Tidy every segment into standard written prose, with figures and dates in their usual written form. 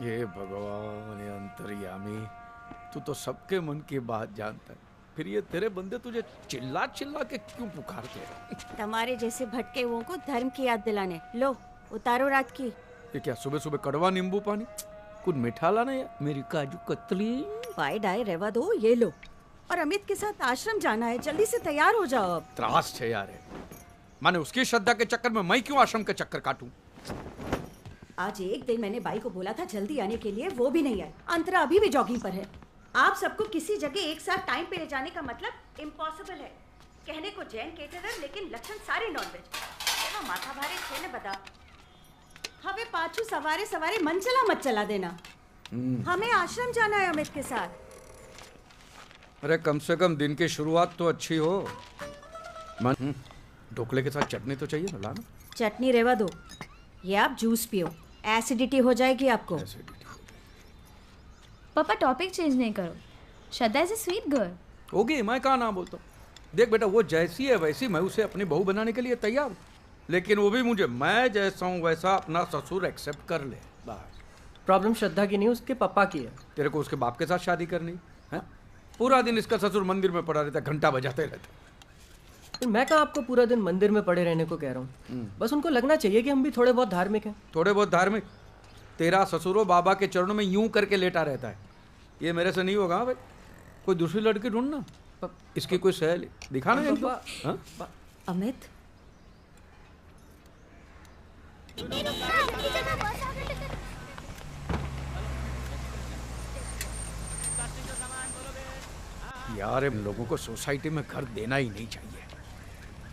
हे भगवान, ये अंतर्यामी, तू तो सबके मन की बात जानता है, फिर ये तेरे बंदे तुझे चिल्ला चिल्ला के क्यों पुकारते हैं? तुम्हारे जैसे भटके हुओं को धर्म की याद दिलाने। लो उतारो रात की। ये क्या सुबह सुबह कड़वा नींबू पानी? कुछ मीठा लाना या मेरी काजू कतली? पाए डाय रेवा दो, ये लो। और अमित के साथ आश्रम जाना है, जल्दी से तैयार हो जाओ अब। त्रास है यार, माने उसकी श्रद्धा के चक्कर में मैं क्यों आश्रम के चक्कर काटूं? आज एक दिन मैंने बाई को बोला था जल्दी आने के लिए, वो भी नहीं आए। अंतरा अभी भी जॉगिंग पर है। आप सबको किसी जगह एक साथ टाइम पे ले जाने का मतलब इम्पॉसिबल है। कहने को जैन केटरर, लेकिन लक्षण सारे नॉनवेज। एवा माथा भारे छे ने बता। हमें पाछू सवारे सवारे मन चला मत चला देना। हमें आश्रम जाना है अमित के साथ। अरे कम से कम दिन की शुरुआत तो अच्छी हो। मन ढोकले के साथ चटनी तो चाहिए ना, लाना। चटनी रेवा दो, ये आप जूस पियो, एसिडिटी हो जाएगी आपको। पापा टॉपिक चेंज नहीं करो। श्रद्धा इज ए स्वीट गर्ल। होगी, मैं कहाँ ना बोलता हूँ। देख बेटा, वो जैसी है वैसी मैं उसे अपनी बहू बनाने के लिए तैयार हूँ, लेकिन वो भी मुझे मैं जैसा हूँ वैसा अपना ससुर एक्सेप्ट कर ले, बस। प्रॉब्लम श्रद्धा की नहीं, उसके पापा की है। तेरे को उसके बाप के साथ शादी करनी है? पूरा दिन इसका ससुर मंदिर में पड़ा रहता, घंटा बजाते रहता। मैं कहाँ आपको पूरा दिन मंदिर में पड़े रहने को कह रहा हूँ। बस उनको लगना चाहिए कि हम भी थोड़े बहुत धार्मिक हैं। थोड़े बहुत धार्मिक? तेरा ससुरो बाबा के चरणों में यूं करके लेटा रहता है। ये मेरे से नहीं होगा भाई। कोई दूसरी लड़की ढूंढना, इसकी कोई सहेली दिखाना है। अमित, यार इन लोगों को सोसाइटी में घर देना ही नहीं चाहिए।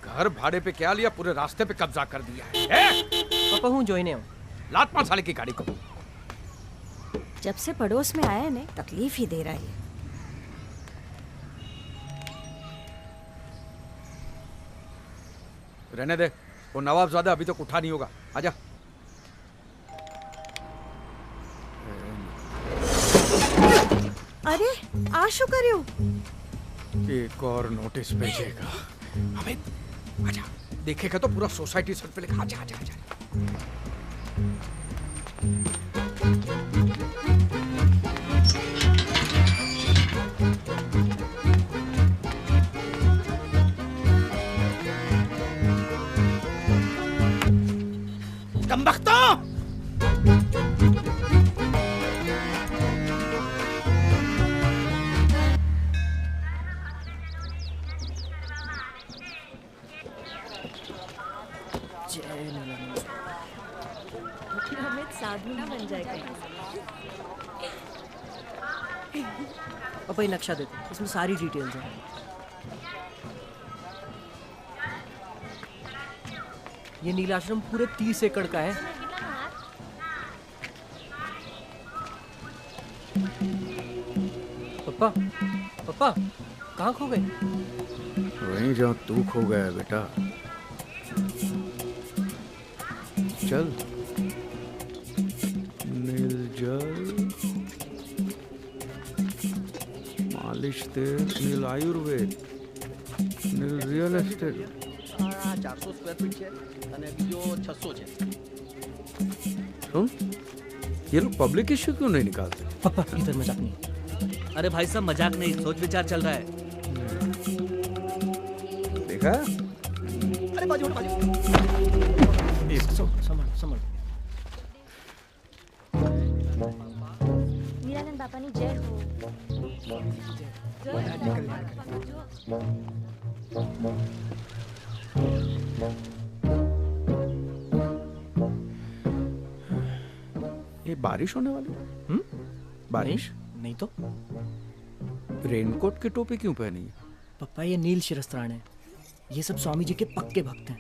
घर भाड़े पे क्या लिया, पूरे रास्ते पे कब्जा कर दिया है। पापा हूँ जोइने हूँ। लात मार साले की गाड़ी को। जब से पड़ोस में आया ने तकलीफ ही दे रहा है। रहने दे, वो नवाबजादा अभी तक उठा नहीं होगा। आजा। अरे आशु करियो, एक और नोटिस भेजेगा। अमित आजा, देखेगा तो पूरा सोसाइटी सर पे लिखा। आजा आजा आजा। कमबख्तो! अमित साधु ना बन जाएगा। पापा ये नक्शा देखो, इसमें सारी डिटेल्स हैं। ये नीलाश्रम पूरे 30 एकड़ का है। पापा पापा कहाँ खो गए? वहीं जहाँ तू खो गया बेटा। चल। नील जल, मालिश तेल, नील आयुर्वेद, नील रियल एस्टेट। 400 સ્ક્વેર ફીટ છે અને બીજો 600 છે। सुन, ये लोग पब्लिक इश्यू क्यों नहीं निकालते? पापा इधर मजाक नहीं। अरे भाई साहब मजाक नहीं, सोच विचार चल रहा है। देखा? अरे बाजू बाजू। संभाल संभाल। मीरानंद बापानी जय हो। ये बारिश होने वाली है? बारिश नहीं तो रेनकोट की टोपी क्यों पहनी है? पापा ये नील शिरस्त्राण है। ये सब स्वामी जी के पक्के भक्त हैं।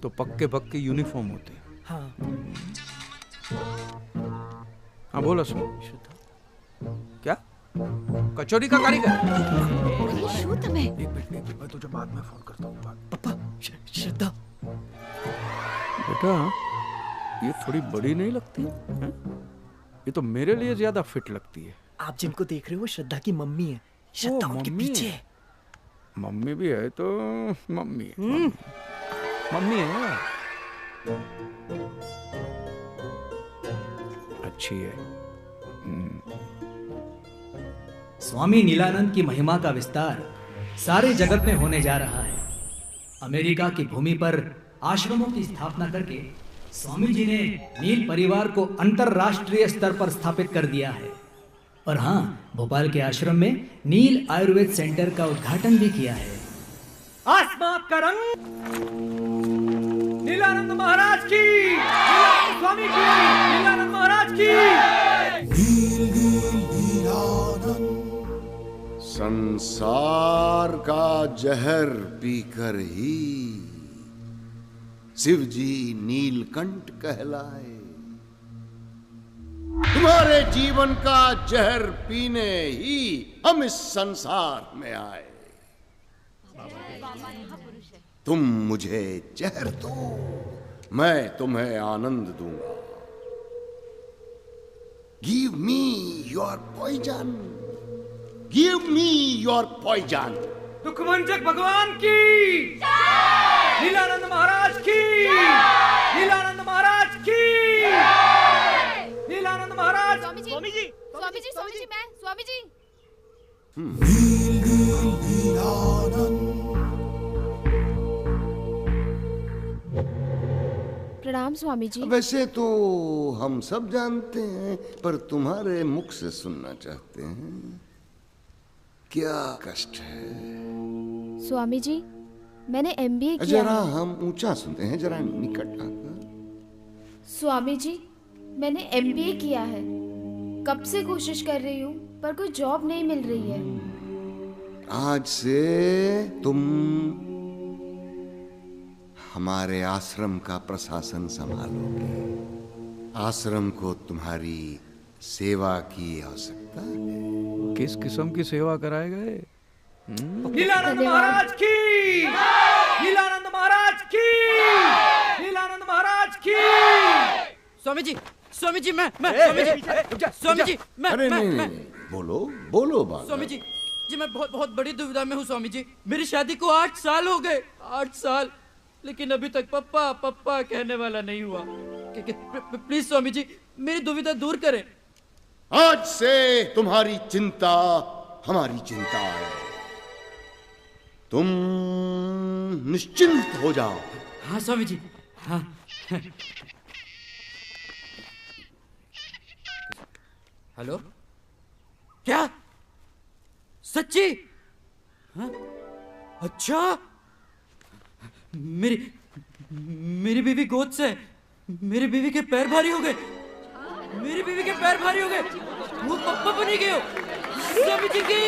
तो पक्के पक्के यूनिफॉर्म होते हैं। हाँ हाँ बोलो सुन। क्या कचौरी का कारीगर? शू तुम्हें? एक मिनट मैं तुझे बाद में फोन करता हूँ। पापा श्रद्धा। बेटा ये थोड़ी बड़ी नहीं लगती है? ये तो मेरे लिए ज्यादा फिट लगती है। आप जिनको देख रहे हो वो श्रद्धा की मम्मी है। श्रद्धा उनके मम्मी पीछे है। है। मम्मी भी है तो मम्मी है। मम्मी है। अच्छी है। स्वामी नीलानंद की महिमा का विस्तार सारे जगत में होने जा रहा है। अमेरिका की भूमि पर आश्रमों की स्थापना करके स्वामी जी ने नील परिवार को अंतरराष्ट्रीय स्तर पर स्थापित कर दिया है। और हाँ, भोपाल के आश्रम में नील आयुर्वेद सेंटर का उद्घाटन भी किया है। आसमां का रंग नीलानंद महाराज की, नीलानंद स्वामी की, नीलानंद महाराज की। संसार का जहर पीकर ही शिव जी नीलकंठ कहलाए। तुम्हारे जीवन का जहर पीने ही हम इस संसार में आए। तुम मुझे जहर दो, मैं तुम्हें आनंद दूंगा। Give me your poison, give me your poison. दुखभंजक भगवान की, नीलानंद महाराज की, नीलानंद महाराज की, नीलानंद महाराज। स्वामी जी, स्वामी जी, स्वामी जी, स्वामी जी, मैं स्वामी जी। प्रणाम स्वामी जी। वैसे तो हम सब जानते हैं, पर तुम्हारे मुख से सुनना चाहते हैं। क्या कष्ट है? स्वामी जी, मैंने MBA किया जरा है। हम ऊंचा सुनते हैं, जरा निकट आकर। स्वामी जी, मैंने MBA किया है। कब से कोशिश कर रही हूँ पर कोई जॉब नहीं मिल रही है। आज से तुम हमारे आश्रम का प्रशासन संभालोगे। आश्रम को तुम्हारी सेवा की आवश्यकता है। किस किस्म की सेवा कराए गए? नीलानंद महाराज की, नीलानंद महाराज की, नीलानंद महाराज की। स्वामी जी, स्वामी जी, मैं स्वामी जी, स्वामी जी, अरे नहीं, बोलो बोलो बाबा। स्वामी जी, मैं बहुत बड़ी दुविधा में हूँ स्वामी जी। मेरी शादी को 8 साल हो गए, 8 साल, लेकिन अभी तक पप्पा पप्पा कहने वाला नहीं हुआ। प्लीज स्वामी जी, मेरी दुविधा दूर करें। आज से तुम्हारी चिंता हमारी चिंता है। तुम निश्चिंत हो जाओ। हाँ स्वामी जी, हाँ। हेलो, क्या सच्ची? हाँ? अच्छा, मेरी बीवी गोद से, मेरी बीवी के पैर भारी हो गए, मेरी बीवी के पैर भारी हो गए। वो पप्पा बनी गए हो। स्वामी जी की,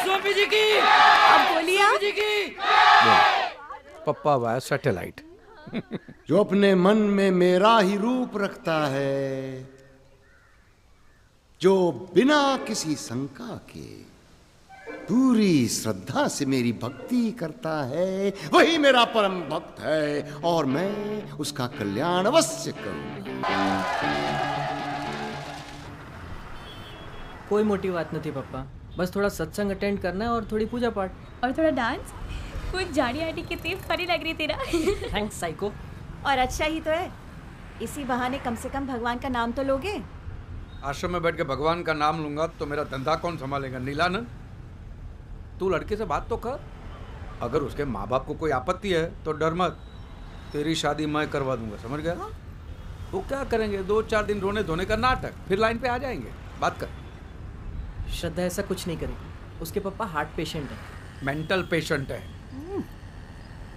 स्वामी जी की, अब बोलिए स्वामी जी की। पप्पा वाया सैटेलाइट। जो अपने मन में मेरा ही रूप रखता है, जो बिना किसी शंका के पूरी श्रद्धा से मेरी भक्ति करता है, वही मेरा परम भक्त है और मैं उसका कल्याण अवश्य करूंगा। कोई मोटी बात नहीं थी पप्पा, बस थोड़ा सत्संग अटेंड करना है और थोड़ी पूजा पाठ और थोड़ा डांस। कुछ जाड़ी आटी कितनी फनी लग रही तेरा। Thanks psycho. और अच्छा ही तो है, इसी बहाने कम से कम भगवान का नाम तो लोगे। आश्रम में बैठ के भगवान का नाम लूंगा तो मेरा धंधा कौन संभालेगा? नीलानंद, तू लड़के से बात तो कर। अगर उसके माँ बाप को कोई आपत्ति है तो डर मत, तेरी शादी मैं करवा दूंगा, समझ गया? तो क्या करेंगे, 2-4 दिन रोने धोने का नाटक, फिर लाइन पे आ जाएंगे। बात कर। श्रद्धा ऐसा कुछ नहीं करेगी, उसके पापा हार्ट पेशेंट है। मेंटल पेशेंट है,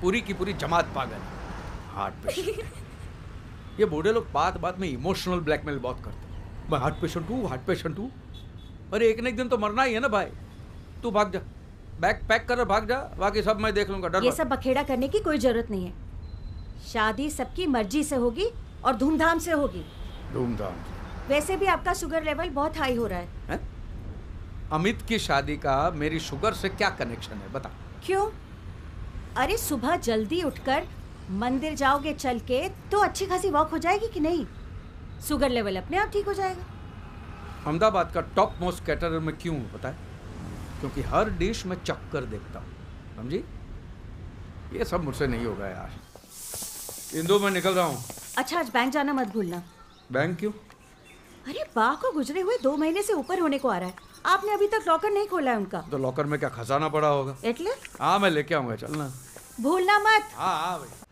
पूरी की पूरी जमात पागल है। Heart patient. ये बूढ़े लोग बात बात में इमोशनल ब्लैकमेल बहुत करते हैं। मैं हार्ट पेशेंट हूँ, हार्ट पेशेंट हूँ। अरे एक न एक दिन तो मरना ही है ना भाई। तू भाग जा, बैग पैक कर भाग जा, बाकी सब मैं देख लूंगा। डर ये मत। सब बखेड़ा करने की कोई जरूरत नहीं है। शादी सबकी मर्जी से होगी और धूमधाम से होगी। धूमधाम। वैसे भी आपका शुगर लेवल बहुत हाई हो रहा है। अमित की शादी का मेरी शुगर से क्या कनेक्शन है, बता। क्यों? अरे सुबह जल्दी उठकर मंदिर जाओगे चल के तो अच्छी खासी वॉक हो जाएगी कि नहीं? शुगर लेवल अपने आप ठीक हो जाएगा। अहमदाबाद का टॉप मोस्ट कैटरर में क्यों हूँ पता है? क्योंकि हर डिश में चक्कर देखता हूँ, समझी? ये सब मुझसे नहीं होगा यार। इंदु, मैं निकल रहा हूँ। अच्छा, आज बैंक जाना मत भूलना। बैंक क्यों? अरे बा को गुजरे हुए 2 महीने से ऊपर होने को आ रहा है, आपने अभी तक लॉकर नहीं खोला है उनका। तो लॉकर में क्या खजाना पड़ा होगा? एटले हाँ मैं लेके आऊंगा, चलना। भूलना मत। हाँ हाँ भाई।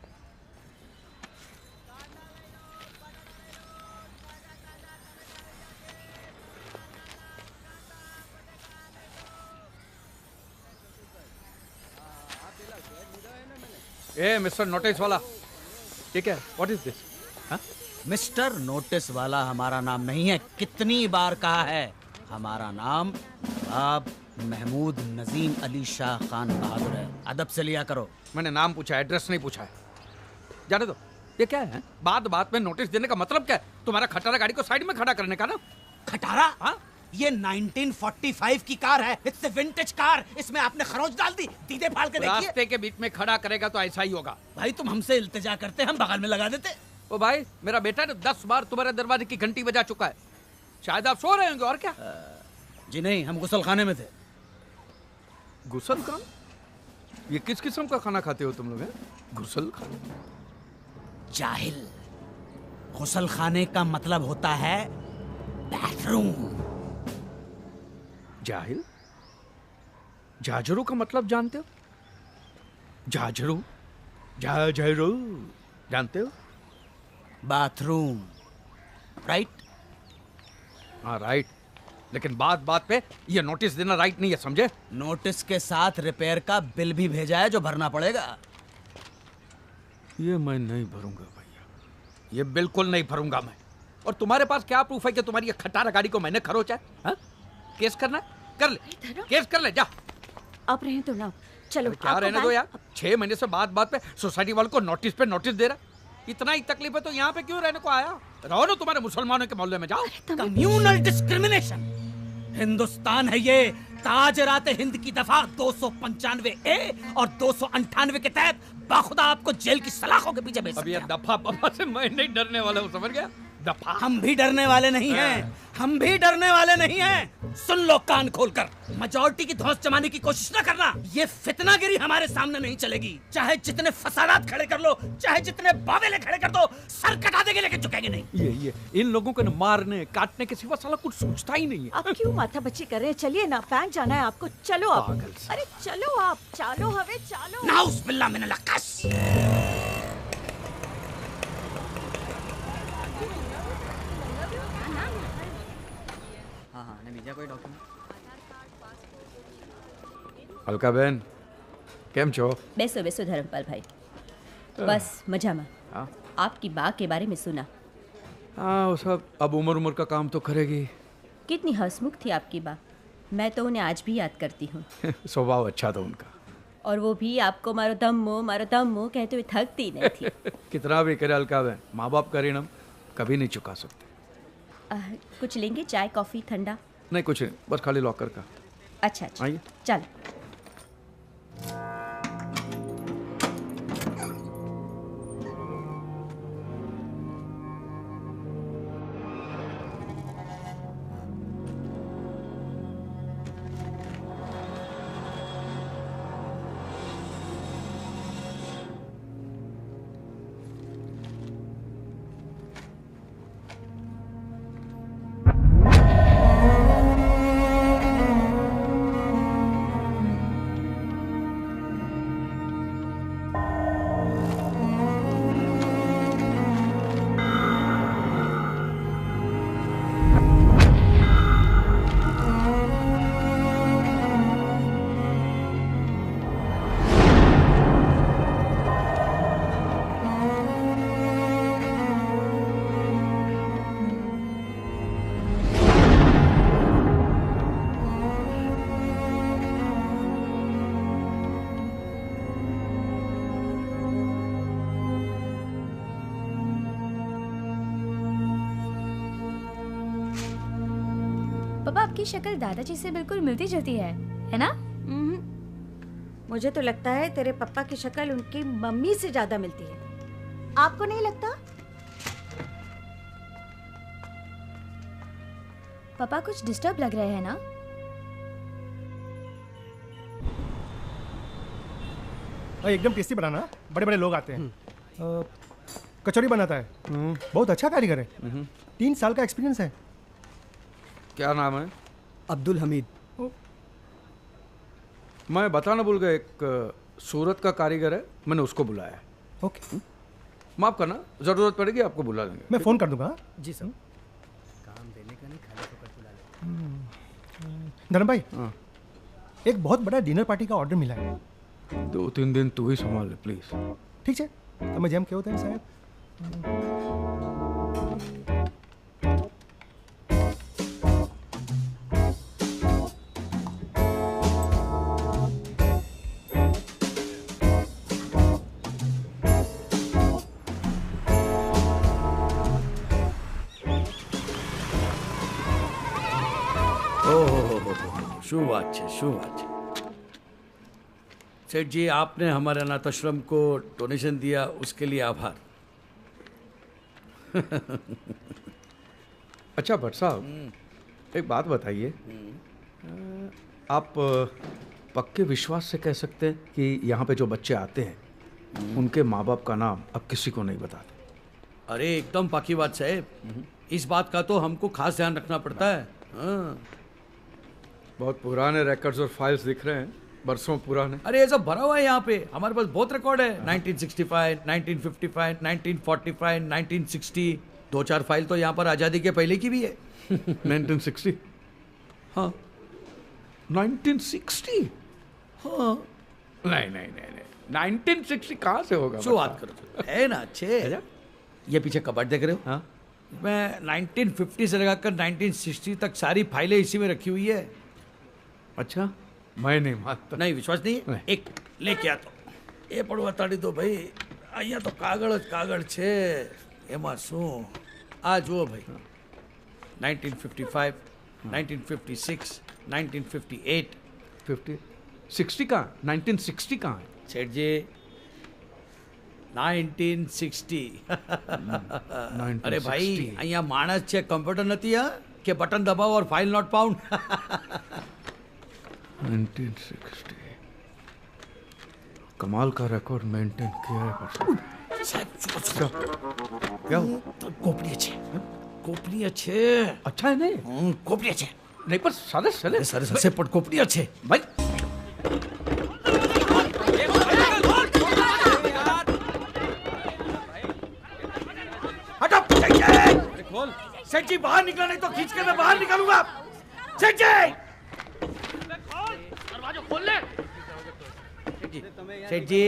ए मिस्टर नोटिस वाला, ठीक है, what is this? Mister notice वाला हमारा नाम नहीं है। कितनी बार कहा है, हमारा नाम नवाब महमूद नजीम अली शाह खान बहादुर है। अदब से लिया करो। मैंने नाम पूछा, एड्रेस नहीं पूछा है। जाने दो, ये क्या है? बात बात में नोटिस देने का मतलब क्या है? तुम्हारा खटारा गाड़ी को साइड में खड़ा करने का ना? खटारा? हाँ? ये 1945 की कार है। It's a vintage car. इसमें आपने खरोच डाल दी। दीदे फाड़ के देखिए। रास्ते के बीच में खड़ा करेगा तो ऐसा ही होगा। भाई तुम हमसे इल्तिजा करते, हम बगल में लगा देते। ओ भाई, मेरा बेटा ने 10 बार तुम्हारे दरवाजे की घंटी बजा चुका है। शायद आप सो रहे होंगे, और क्या? जी नहीं, हम गुसल खाने में थे। गुसल खान? ये किस किस्म का खाना खाते हो तुम लोग? गुसल खान? जाहिल, गुसल खाने का मतलब होता है बाथरूम। जाहिल? जाजरू का मतलब जानते हो? जाजरू? जाजरू जानते हो? Bathroom, right? हाँ राइट, लेकिन बात बात पे ये नोटिस देना राइट नहीं है, समझे? नोटिस के साथ रिपेयर का बिल भी भेजा है जो भरना पड़ेगा। ये मैं नहीं भरूंगा भैया, ये बिल्कुल नहीं भरूंगा मैं। और तुम्हारे पास क्या प्रूफ है कि तुम्हारी ये खटारा गाड़ी को मैंने खरोचा है? हाँ? केस करना है? कर ले, केस कर ले, जा। अब रहे तो ना, चलो। क्या आपको रहने दो बैंक- यार, 6 महीने से बात बात पे सोसाइटी वालों को नोटिस पे नोटिस दे रहा। इतना ही तकलीफ है तो यहाँ पे क्यों रहने को आया? रहो ना तुम्हारे मुसलमानों के मोहल्ले में, जाओ। Communal discrimination. हिंदुस्तान है ये। ताजरात हिंद की दफा 295A और 298 के तहत बाखुदा आपको जेल की सलाखों के पीछे भेज अब ये सकते हैं। दफा पफा से मैं नहीं डरने वाला हूँ, समझ गया? दफा। हम भी डरने वाले नहीं हैं। हम भी डरने वाले नहीं हैं। सुन लो कान खोलकर, मेजॉरिटी की धौंस जमाने की कोशिश न करना। ये फितनागिरी हमारे सामने नहीं चलेगी। चाहे जितने फसादात खड़े कर लो, चाहे जितने बावेले खड़े कर दो, सर कटा देंगे लेकिन झुकेंगे नहीं। ये इन लोगों को न मारने काटने के सिवा साला कुछ सोचता ही नहीं है। आप क्यों माथा बच्ची कर रहे हैं? चलिए ना, बैंक जाना है आपको। चलो आप। पागल सा। अरे चलो आप, चालो हवे चालो। नाउस बिल्ला मिनल अक्कस। अलका बहन, કેમ છો? બેસો બેસો ધરમપાલ ભાઈ, બસ મજામાં। हाँ आपकी बा के बारे में सुना, हाँ, वो सब अब उम्र उम्र का काम तो करेगी। कितनी हंसमुख थी आपकी बा। मैं तो उन्हें आज भी याद करती हूँ। स्वभाव अच्छा था उनका। और वो भी आपको मारो दम्मो कहते हुए थकती नहीं थी। कितना भी करे अलका बहन, माँ बाप का ऋण हम कभी नहीं चुका सकते। कुछ लेंगे? चाय कॉफ़ी ठंडा? नहीं कुछ नहीं, बस खाली लॉकर का। अच्छा अच्छा, आइए। चलो। पापा, आपकी शक्ल दादाजी से बिल्कुल मिलती जुलती है ना? मुझे तो लगता है तेरे पापा की शक्ल उनकी मम्मी से ज्यादा मिलती है। आपको नहीं लगता? पापा कुछ डिस्टर्ब लग रहे हैं ना? एकदम टेस्टी बनाना, बड़े बड़े लोग आते हैं। कचौड़ी बनाता है, बहुत अच्छा कारीगर है। 3 साल का एक्सपीरियंस है। क्या नाम है? अब्दुल हमीद। मैं बताना भूल गया, एक सूरत का कारीगर है, मैंने उसको बुलाया है। ओके, माफ करना, जरूरत पड़ेगी आपको बुला लेंगे। मैं फोन कर दूंगा। जी सर। काम देने का नहीं, खाने को बुला ले। धर्म भाई, हाँ। एक बहुत बड़ा डिनर पार्टी का ऑर्डर मिला है। 2-3 दिन तू ही संभाल ले प्लीज। ठीक है, તમે જેમ કહો તેમ સાહેબ। શું વાત છે, શું વાત છે। सेठ जी, आपने हमारे अनाथ आश्रम को डोनेशन दिया, उसके लिए आभार। अच्छा भट्ट साहब, एक बात बताइए, आप पक्के विश्वास से कह सकते हैं कि यहाँ पे जो बच्चे आते हैं उनके माँ बाप का नाम अब किसी को नहीं बताते? अरे एकदम पाकी बात साहब, इस बात का तो हमको खास ध्यान रखना पड़ता है। हाँ। बहुत पुराने रिकॉर्ड्स और फाइल्स दिख रहे हैं, बरसों पुराने। अरे ये सब भरा हुआ है यहाँ पे, हमारे पास बहुत रिकॉर्ड है। 1965, 1955, 1945, 1960, 2-4 फाइल तो यहाँ पर आज़ादी के पहले की भी है। 1960? हाँ। 1960? हाँ। नहीं, 1960 कहाँ से होगा? जो बात करो, है ना अच्छे। ये पीछे कबर्ड देख रहे हो? हाँ। मैं 1950 से लगाकर 1960 तक सारी फाइलें इसी में रखी हुई है। अच्छा, मैं नहीं मानता। नहीं विश्वास नहीं है? एक लेके आ तो ये પડવા તાડી દો ભાઈ, અહીંયા તો કાગળ જ કાગળ છે, એમાં શું? આ જુઓ ભાઈ, 1955, 1956, 1958, 60 कहाँ? 1960 कहाँ है? सेठ जी 1960। अरे भाई, અહીંયા માણસ છે, કમ્પ્યુટર નથી હા કે બટન દબાવો और फाइल नॉट फाउंड। 1960 कमाल का रिकॉर्ड मेंटेन किया है भट्ट साहब। क्या गोपनीय छे, गोपनीय छे। अच्छा है नहीं? गोपनीय छे नहीं, पर सारे चले सारे सबसे पर गोपनीय छे भाई। हटो सेठ जी, बाहर निकलो नहीं तो खींच के मैं बाहर निकालूंगा। सेठ जी, खोल ले। सेठ जी,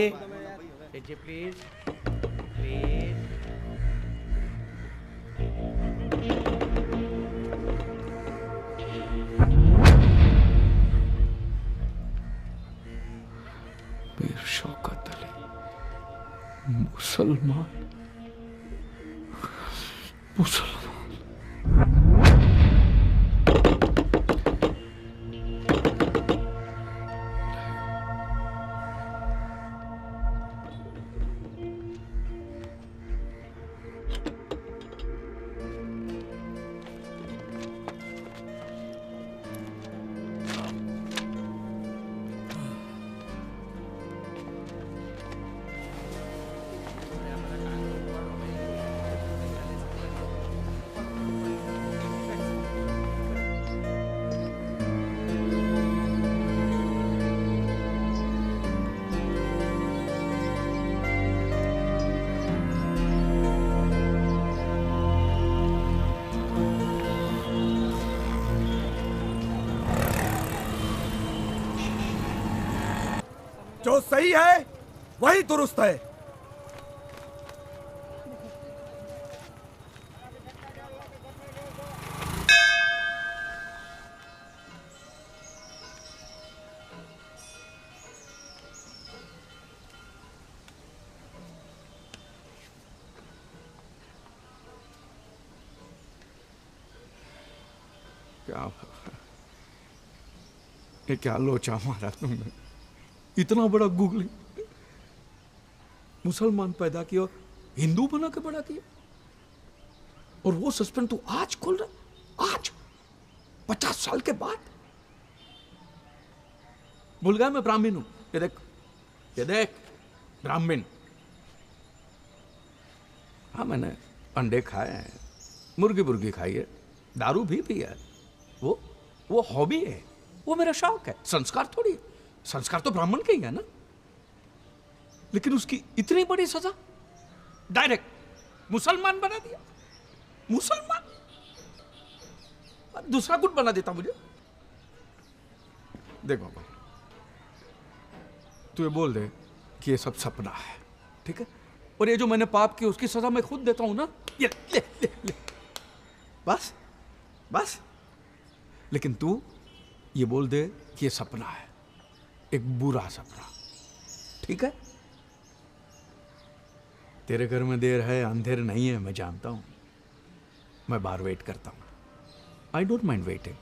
सेठ जी प्लीज प्लीज। मीर शौकत अली मुसलमान। जो सही है वही दुरुस्त है। क्या लोचा मारा तुमने, इतना बड़ा गूगली। मुसलमान पैदा किया, हिंदू बना के बड़ा किया, और वो सस्पेंस तू आज खोल रहा? आज 50 साल के बाद? भूल गया मैं ब्राह्मण हूं। ये देख ब्राह्मण। हाँ, मैंने अंडे खाए हैं, मुर्गी खाई है, दारू भी पिया है, वो हॉबी है, वो मेरा शौक है, संस्कार थोड़ी है। संस्कार तो ब्राह्मण के ही है ना। लेकिन उसकी इतनी बड़ी सजा, डायरेक्ट मुसलमान बना दिया। मुसलमान, दूसरा कुछ बना देता मुझे। देखो तू ये बोल दे कि ये सब सपना है, ठीक है, और ये जो मैंने पाप किया उसकी सजा मैं खुद देता हूं ना, ये ले, ले, ले। बस बस। लेकिन तू ये बोल दे कि ये सपना है, एक बुरा सपना, ठीक है। तेरे घर में देर है अंधेर नहीं है, मैं जानता हूं। मैं बाहर वेट करता हूं, आई डोंट माइंड वेटिंग,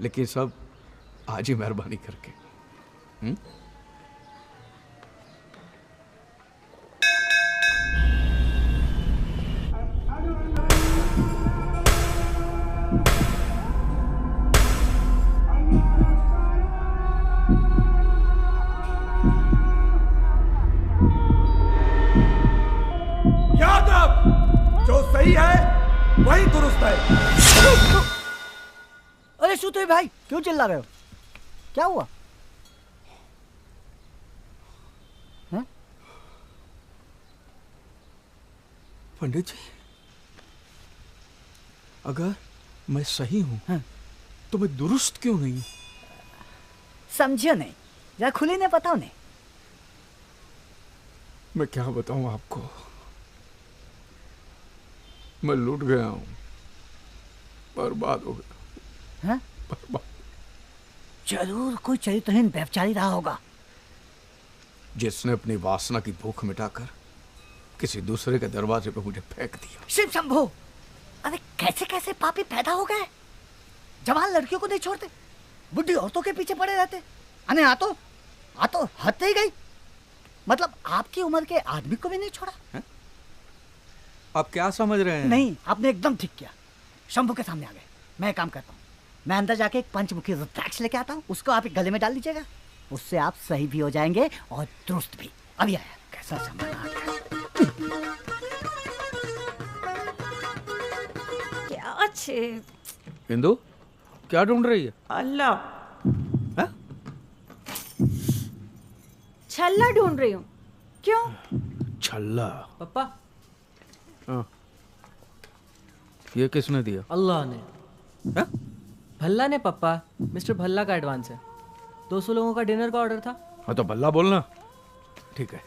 लेकिन सब आज ही मेहरबानी करके। याद रख, जो सही है वही दुरुस्त है। अरे सुते भाई, क्यों चिल्ला रहे हो? क्या हुआ? हैं? पंडित जी, अगर मैं सही हूं तो मैं दुरुस्त क्यों नहीं? समझियो नहीं, जरा खुली ने बताओ नहीं। मैं क्या बताऊं आपको, मैं लूट गया हूं, बर्बाद हो गया। हैं? बर्बाद। जरूर कोई चरित्रहीन व्यभिचारी रहा होगा, जिसने अपनी वासना की भूख मिटाकर किसी दूसरे के दरवाजे पे मुझे फेंक दिया। शिव शंभो, अरे कैसे कैसे पापी पैदा हो गए। जवान लड़कियों को नहीं छोड़ते, बुढ़ी औरतों के पीछे पड़े रहते। अने आ तो हद ही गई। मतलब आपकी उम्र के आदमी को भी नहीं छोड़ा है? आप क्या समझ रहे हैं? नहीं, आपने एकदम ठीक किया। शंभू के सामने आ गए। मैं एक काम करता हूँ, मैं अंदर जाके एक पंचमुखी रुद्राक्ष लेके आता हूँ, उसको आप एक गले में डाल दीजिएगा। उससे आप सही भी हो जाएंगे और दुरुस्त भी। अभी आया, कैसा सामान आ गया। क्या छे इंदु, क्या ढूंढ रही है? अल्लाह, छल्ला ढूंढ रही हूँ। क्यों? छल्ला? पप्पा, हाँ। ये किसने दिया? अल्लाह ने। हा? भल्ला ने पप्पा, मिस्टर भल्ला का एडवांस है। 200 लोगों का डिनर का ऑर्डर था। हाँ तो भल्ला बोलना। ठीक है।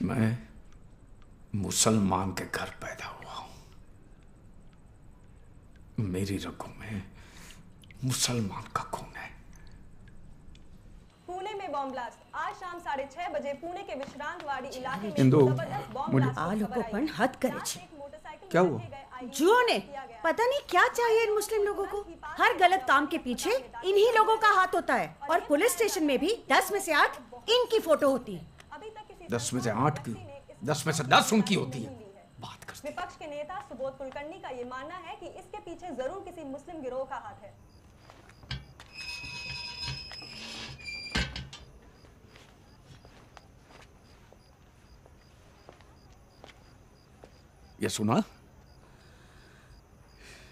मैं मुसलमान के घर पैदा हुआ हूं, मेरी रगों में मुसलमान का खून है। पुणे में बॉम्ब ब्लास्ट। आज शाम 6:30 बजे पुणे के विश्रांतवाड़ी इलाके में इंदु, जबरदस्त बॉम्ब मुझे ब्लास्ट आ लोगों पर हद करे छे। क्या हुआ? जुओं ने पता नहीं क्या चाहिए इन मुस्लिम लोगों को। हर गलत काम के पीछे इन्हीं लोगों का हाथ होता है। और पुलिस स्टेशन में भी 10 में से 8 इनकी फोटो होती है। 10 में से 8 की, 10 में से 10 उनकी होती है। बात करते। विपक्ष के नेता सुबोध कुलकर्णी का ये मानना है कि इसके पीछे जरूर किसी मुस्लिम गिरोह का हाथ है। ये सुना?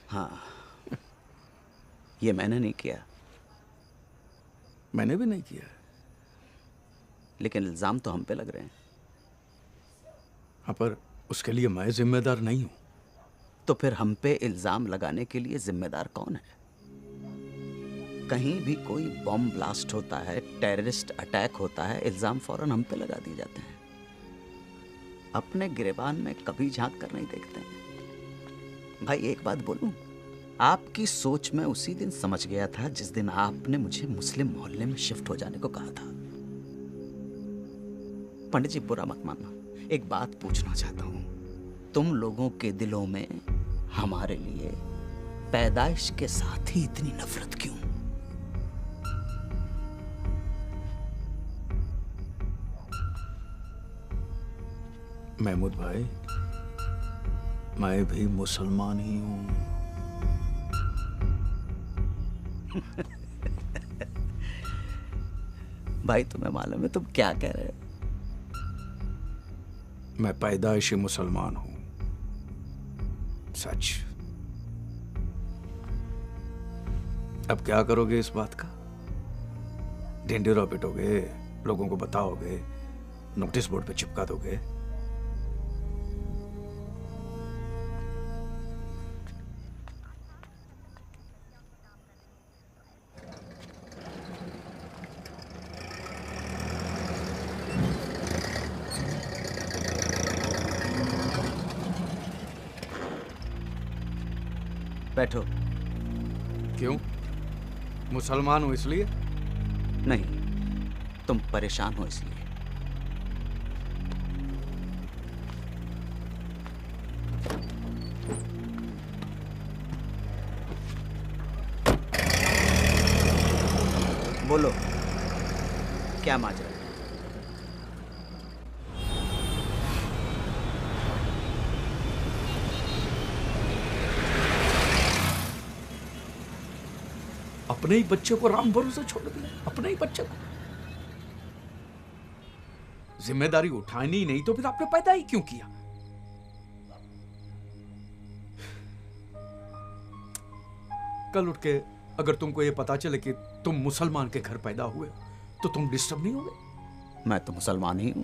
हाँ, ये मैंने नहीं किया। मैंने भी नहीं किया, लेकिन इल्जाम तो हम पे लग रहे हैं। हाँ, पर उसके लिए मैं जिम्मेदार नहीं हूं। तो फिर हम पे इल्जाम लगाने के लिए जिम्मेदार कौन है? कहीं भी कोई बॉम्ब ब्लास्ट होता है, टेररिस्ट अटैक होता है, इल्जाम फौरन हम पे लगा दिए जाते हैं। अपने गिरेबान में कभी झांक कर नहीं देखते हैं। भाई एक बात बोलूं, आपकी सोच में उसी दिन समझ गया था जिस दिन आपने मुझे मुस्लिम मोहल्ले में शिफ्ट हो जाने को कहा था। पंडित जी बुरा मत मानना, एक बात पूछना चाहता हूं, तुम लोगों के दिलों में हमारे लिए पैदाइश के साथ ही इतनी नफरत क्यों? महमूद भाई, मैं भी मुसलमान ही हूं। भाई तुम्हें मालूम है तुम क्या कह रहे हो? मैं पैदाइशी मुसलमान हूं, सच। अब क्या करोगे इस बात का? ढिंढेरा पिटोगे, लोगों को बताओगे, नोटिस बोर्ड पे चिपका दोगे? बैठो। क्यों? मुसलमान हूं इसलिए? नहीं, तुम परेशान हो इसलिए। बोलो, क्या माजरा? अपने ही बच्चे को राम भरोसे छोड़ दिया, अपने ही बच्चे को। जिम्मेदारी उठानी ही नहीं तो फिर आपने पैदा ही क्यों किया? कल उठ के अगर तुमको ये पता चले कि तुम मुसलमान के घर पैदा हुए तो तुम डिस्टर्ब नहीं होगे? मैं तो मुसलमान ही हूं।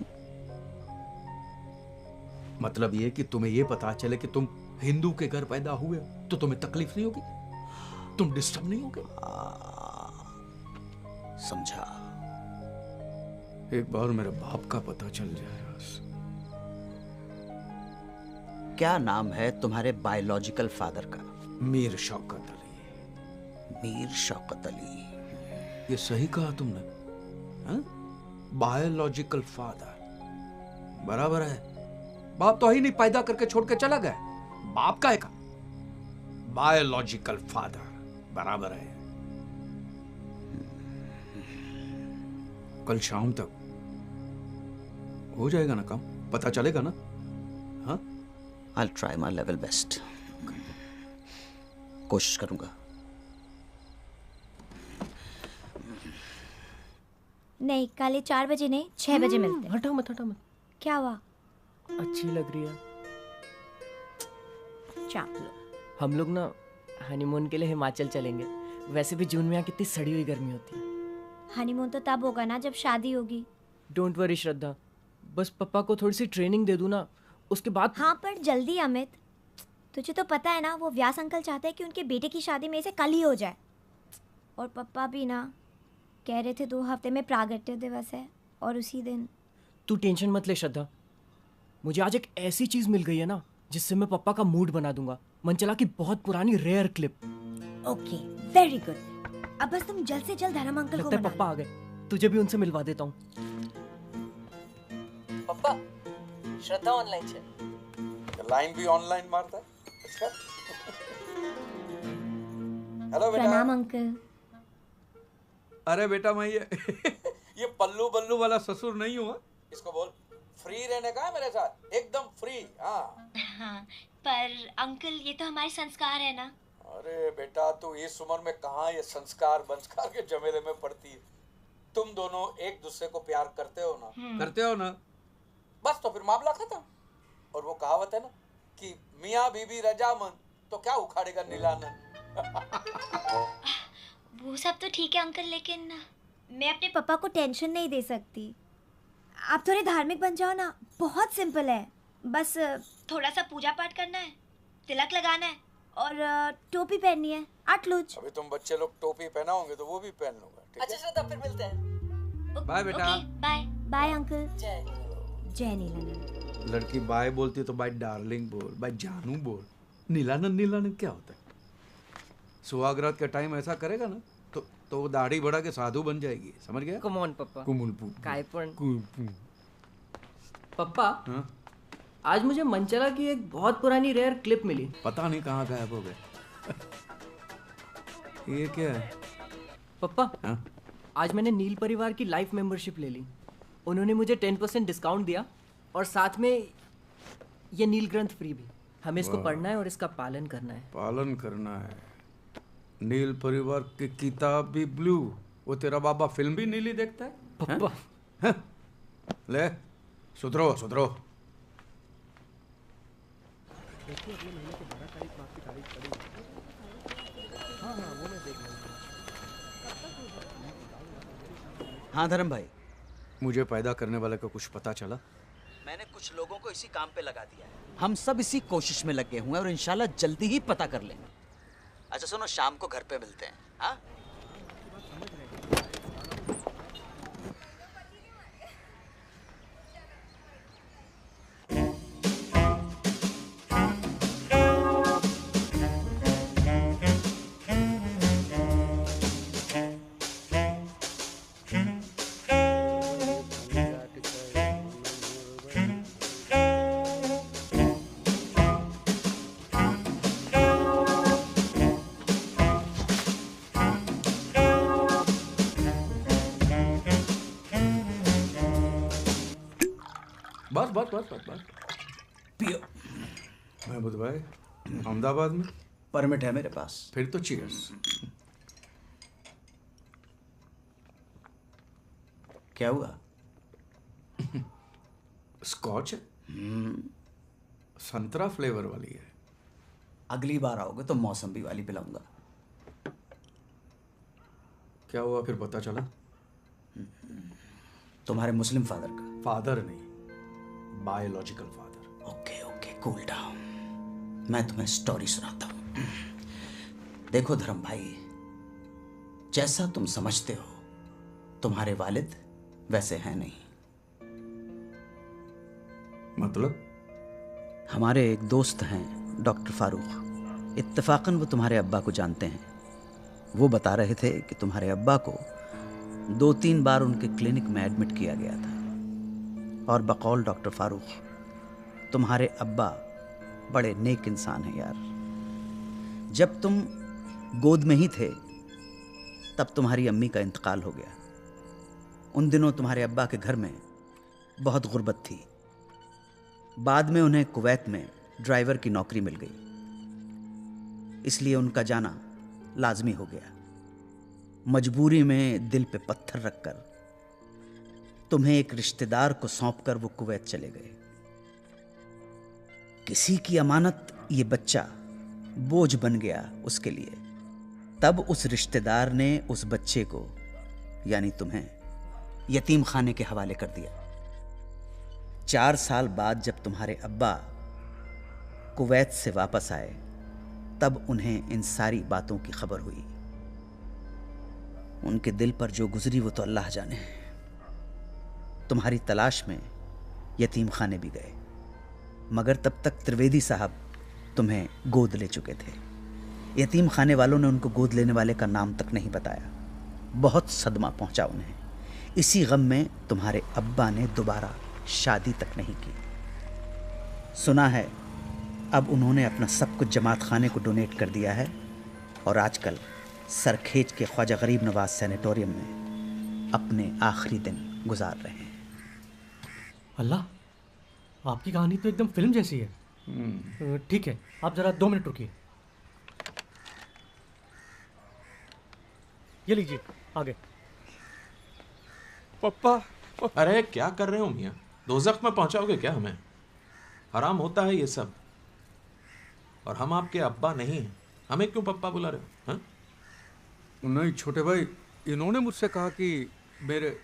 मतलब ये कि तुम्हें ये पता चले कि तुम हिंदू के घर पैदा हुए तो तुम्हें तकलीफ नहीं होगी? तुम डिस्टर्ब नहीं होगे? समझा। एक बार मेरे बाप का पता चल जाए बस। क्या नाम है तुम्हारे बायोलॉजिकल फादर का? मीर शौकत अली। मीर शौकत अली। ये सही कहा तुमने, बायोलॉजिकल फादर बराबर है। बाप तो ही नहीं, पैदा करके छोड़ के चला गया। बाप का है का? बायोलॉजिकल फादर बराबर है। कल शाम तक हो जाएगा ना काम? पता चलेगा ना? हाँ, I'll try my level best. कोशिश करूंगा। नहीं, काले 4 बजे नहीं, 6 बजे मिलते हैं। हटाओ मत, हटाओ मत। क्या हुआ? अच्छी लग रही है। चाप लो। हम लोग ना हनीमून के लिए हिमाचल चलेंगे। वैसे भी जून में यहाँ कितनी सड़ी हुई गर्मी होती है। हनीमून तो तब होगा ना जब शादी होगी। डोंट वरी श्रद्धा, बस पापा को थोड़ी सी ट्रेनिंग दे दूँ ना, उसके बाद। हाँ पर जल्दी अमित, तुझे तो पता है ना वो व्यास अंकल चाहते हैं कि उनके बेटे की शादी में से कल ही हो जाए। और पापा भी ना कह रहे थे 2 हफ्ते में प्रागट्य दिवस है और उसी दिन। तू टेंशन मत ले श्रद्धा, मुझे आज एक ऐसी चीज मिल गई है ना जिससे मैं पापा का मूड बना दूंगा। मनचला की बहुत पुरानी rare clip. Okay, very good. अब बस तुम जल्द से जल्द धर्म अंकल को लगता है मना पापा आ गए, तुझे भी उनसे मिलवा देता हूँ। पापा, श्रद्धा ऑनलाइन है। लाइन भी ऑनलाइन मारता है। अच्छा। हेलो बेटा। प्रणाम अंकल। अरे बेटा मैं ये पल्लू बल्लू वाला ससुर नहीं हूँ। इसको बोल फ्री रहने का है मेरे साथ, एकदम फ्री। हाँ हाँ, पर अंकल ये तो हमारे संस्कार है ना। अरे बेटा तू इस उम्र में कहाँ ये संस्कार बंस्कार के झमेले में पड़ती है। तुम दोनों एक दूसरे को प्यार करते हो ना? करते हो ना? बस तो फिर मामला खत्म। और वो कहावत है ना कि मियाँ बीबी रजामंद तो क्या उखाड़ेगा नीलानंद। वो सब तो ठीक है अंकल, लेकिन मैं अपने पापा को टेंशन नहीं दे सकती। आप थोड़े धार्मिक बन जाओ ना, बहुत सिंपल है। बस थोड़ा सा पूजा पाठ करना है, तिलक लगाना है और टोपी पहननी है। आटलूज। अभी तुम बच्चे लोग टोपी पहनाओगे तो वो भी पहन लूंगा। ठीक है? अच्छा श्रद्धा, फिर मिलते हैं। बाय बेटा। Bye bye uncle. जय नीलानंद। लड़की बाय बोलती है तो बाय डार्लिंग बोल, बाय जानू बोल। नीलानंद नीलानंद क्या होता है? सुहागरात का टाइम ऐसा करेगा ना तो दाढ़ी बढ़ा के साधु बन जाएगी। समझ गया? कम ऑन पापा। कुमुलपू काय पण। कुमुलपू। पापा, आज मुझे मनचला की एक बहुत पुरानी रेयर क्लिप मिली। पता नहीं कहाँ गायब हो गए। ये क्या है? पापा, आज मैंने नील परिवार की लाइफ मेंबरशिप ले ली। उन्होंने मुझे 10% डिस्काउंट दिया और साथ में ये नील ग्रंथ फ्री भी। हमें इसको पढ़ना है और इसका पालन करना है। पालन करना है। नील परिवार की किताब भी ब्लू, वो तेरा बाबा फिल्म भी नीली देखता है? पापा हैं? ले सुधरो सुधरो। हाँ धर्म भाई, मुझे पैदा करने वाले का कुछ पता चला? मैंने कुछ लोगों को इसी काम पे लगा दिया है। हम सब इसी कोशिश में लगे हुए हैं और इंशाल्लाह जल्दी ही पता कर लेंगे। अच्छा सुनो, शाम को घर पे मिलते हैं। हाँ बस बस बस बस बस पियो। महमूद भाई, अहमदाबाद में परमिट है मेरे पास। फिर तो चीयर्स। क्या हुआ? स्कॉच है, संतरा फ्लेवर वाली है। अगली बार आओगे तो मौसम्बी वाली पिलाऊंगा। क्या हुआ फिर पता चला? तुम्हारे मुस्लिम फादर का। फादर नहीं, biological father. Okay okay, cool down. मैं तुम्हें स्टोरी सुनाता हूँ। देखो धर्म भाई, जैसा तुम समझते हो तुम्हारे वालिद वैसे हैं नहीं। मतलब? हमारे एक दोस्त हैं डॉक्टर फारूक, इत्तेफाकन वो तुम्हारे अब्बा को जानते हैं। वो बता रहे थे कि तुम्हारे अब्बा को 2-3 बार उनके क्लिनिक में एडमिट किया गया था। और बकौल डॉक्टर फारूक, तुम्हारे अब्बा बड़े नेक इंसान हैं यार। जब तुम गोद में ही थे तब तुम्हारी अम्मी का इंतकाल हो गया। उन दिनों तुम्हारे अब्बा के घर में बहुत गुर्बत थी। बाद में उन्हें कुवैत में ड्राइवर की नौकरी मिल गई, इसलिए उनका जाना लाजमी हो गया। मजबूरी में दिल पे पत्थर रखकर तुम्हें एक रिश्तेदार को सौंपकर वो कुवैत चले गए। किसी की अमानत ये बच्चा बोझ बन गया उसके लिए। तब उस रिश्तेदार ने उस बच्चे को, यानी तुम्हें, यतीम खाने के हवाले कर दिया। 4 साल बाद जब तुम्हारे अब्बा कुवैत से वापस आए तब उन्हें इन सारी बातों की खबर हुई। उनके दिल पर जो गुजरी वो तो अल्लाह जाने। तुम्हारी तलाश में यतीम खाने भी गए, मगर तब तक त्रिवेदी साहब तुम्हें गोद ले चुके थे। यतीम खाने वालों ने उनको गोद लेने वाले का नाम तक नहीं बताया। बहुत सदमा पहुंचा उन्हें। इसी गम में तुम्हारे अब्बा ने दोबारा शादी तक नहीं की। सुना है अब उन्होंने अपना सब कुछ जमात खाने को डोनेट कर दिया है और आजकल सरखेज के ख्वाजा गरीब नवाज सैनिटोरियम में अपने आखिरी दिन गुजार रहे हैं। अल्लाह, आपकी कहानी तो एकदम फिल्म जैसी है। ठीक है, आप जरा 2 मिनट रुकिए। ये लीजिए आगे। पप्पा, अरे क्या कर रहे हो मियाँ? दोज़ख में पहुंचाओगे क्या हमें? हराम होता है ये सब। और हम आपके अब्बा नहीं हैं, हमें क्यों पप्पा बुला रहे हो? हाँ? नहीं छोटे भाई, इन्होंने मुझसे कहा कि मेरे...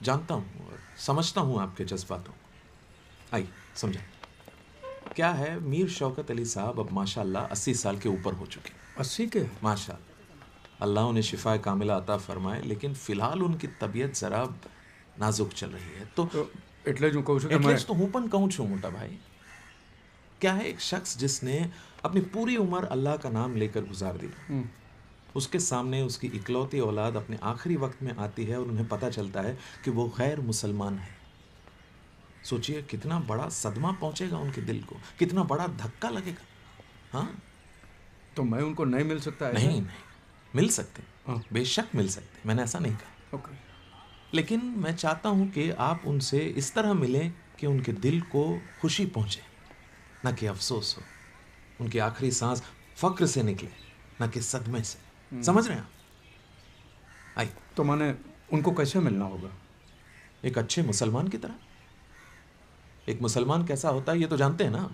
जानता हूँ और समझता हूँ आपके जज्बातों को। आइए समझा। क्या है, मीर शौकत अली साहब अब माशाल्लाह 80 साल के ऊपर हो चुके। 80 के? माशाल्लाह, अल्लाह उन्हें शिफा कामिला अता फरमाए, लेकिन फिलहाल उनकी तबीयत जरा नाजुक चल रही है। तो એટલે જ હું કહું છું કે એટલે જ તો હું પણ કહું છું मोटा भाई। क्या है, एक शख्स जिसने अपनी पूरी उम्र अल्लाह का नाम लेकर गुजार दी, उसके सामने उसकी इकलौती औलाद अपने आखिरी वक्त में आती है और उन्हें पता चलता है कि वो गैर मुसलमान है। सोचिए कितना बड़ा सदमा पहुंचेगा उनके दिल को, कितना बड़ा धक्का लगेगा। हाँ, तो मैं उनको नहीं मिल सकता? नहीं नहीं, मिल सकते, बेशक मिल सकते, मैंने ऐसा नहीं कहा। ओके। लेकिन मैं चाहता हूं कि आप उनसे इस तरह मिलें कि उनके दिल को खुशी पहुंचे, न कि अफसोस हो। उनकी आखिरी सांस फक्र से निकले, न कि सदमे से। समझ रहे हैं आप? आई तो मैंने उनको कैसे मिलना होगा? एक अच्छे मुसलमान की तरह। एक मुसलमान कैसा होता है ये तो जानते हैं ना?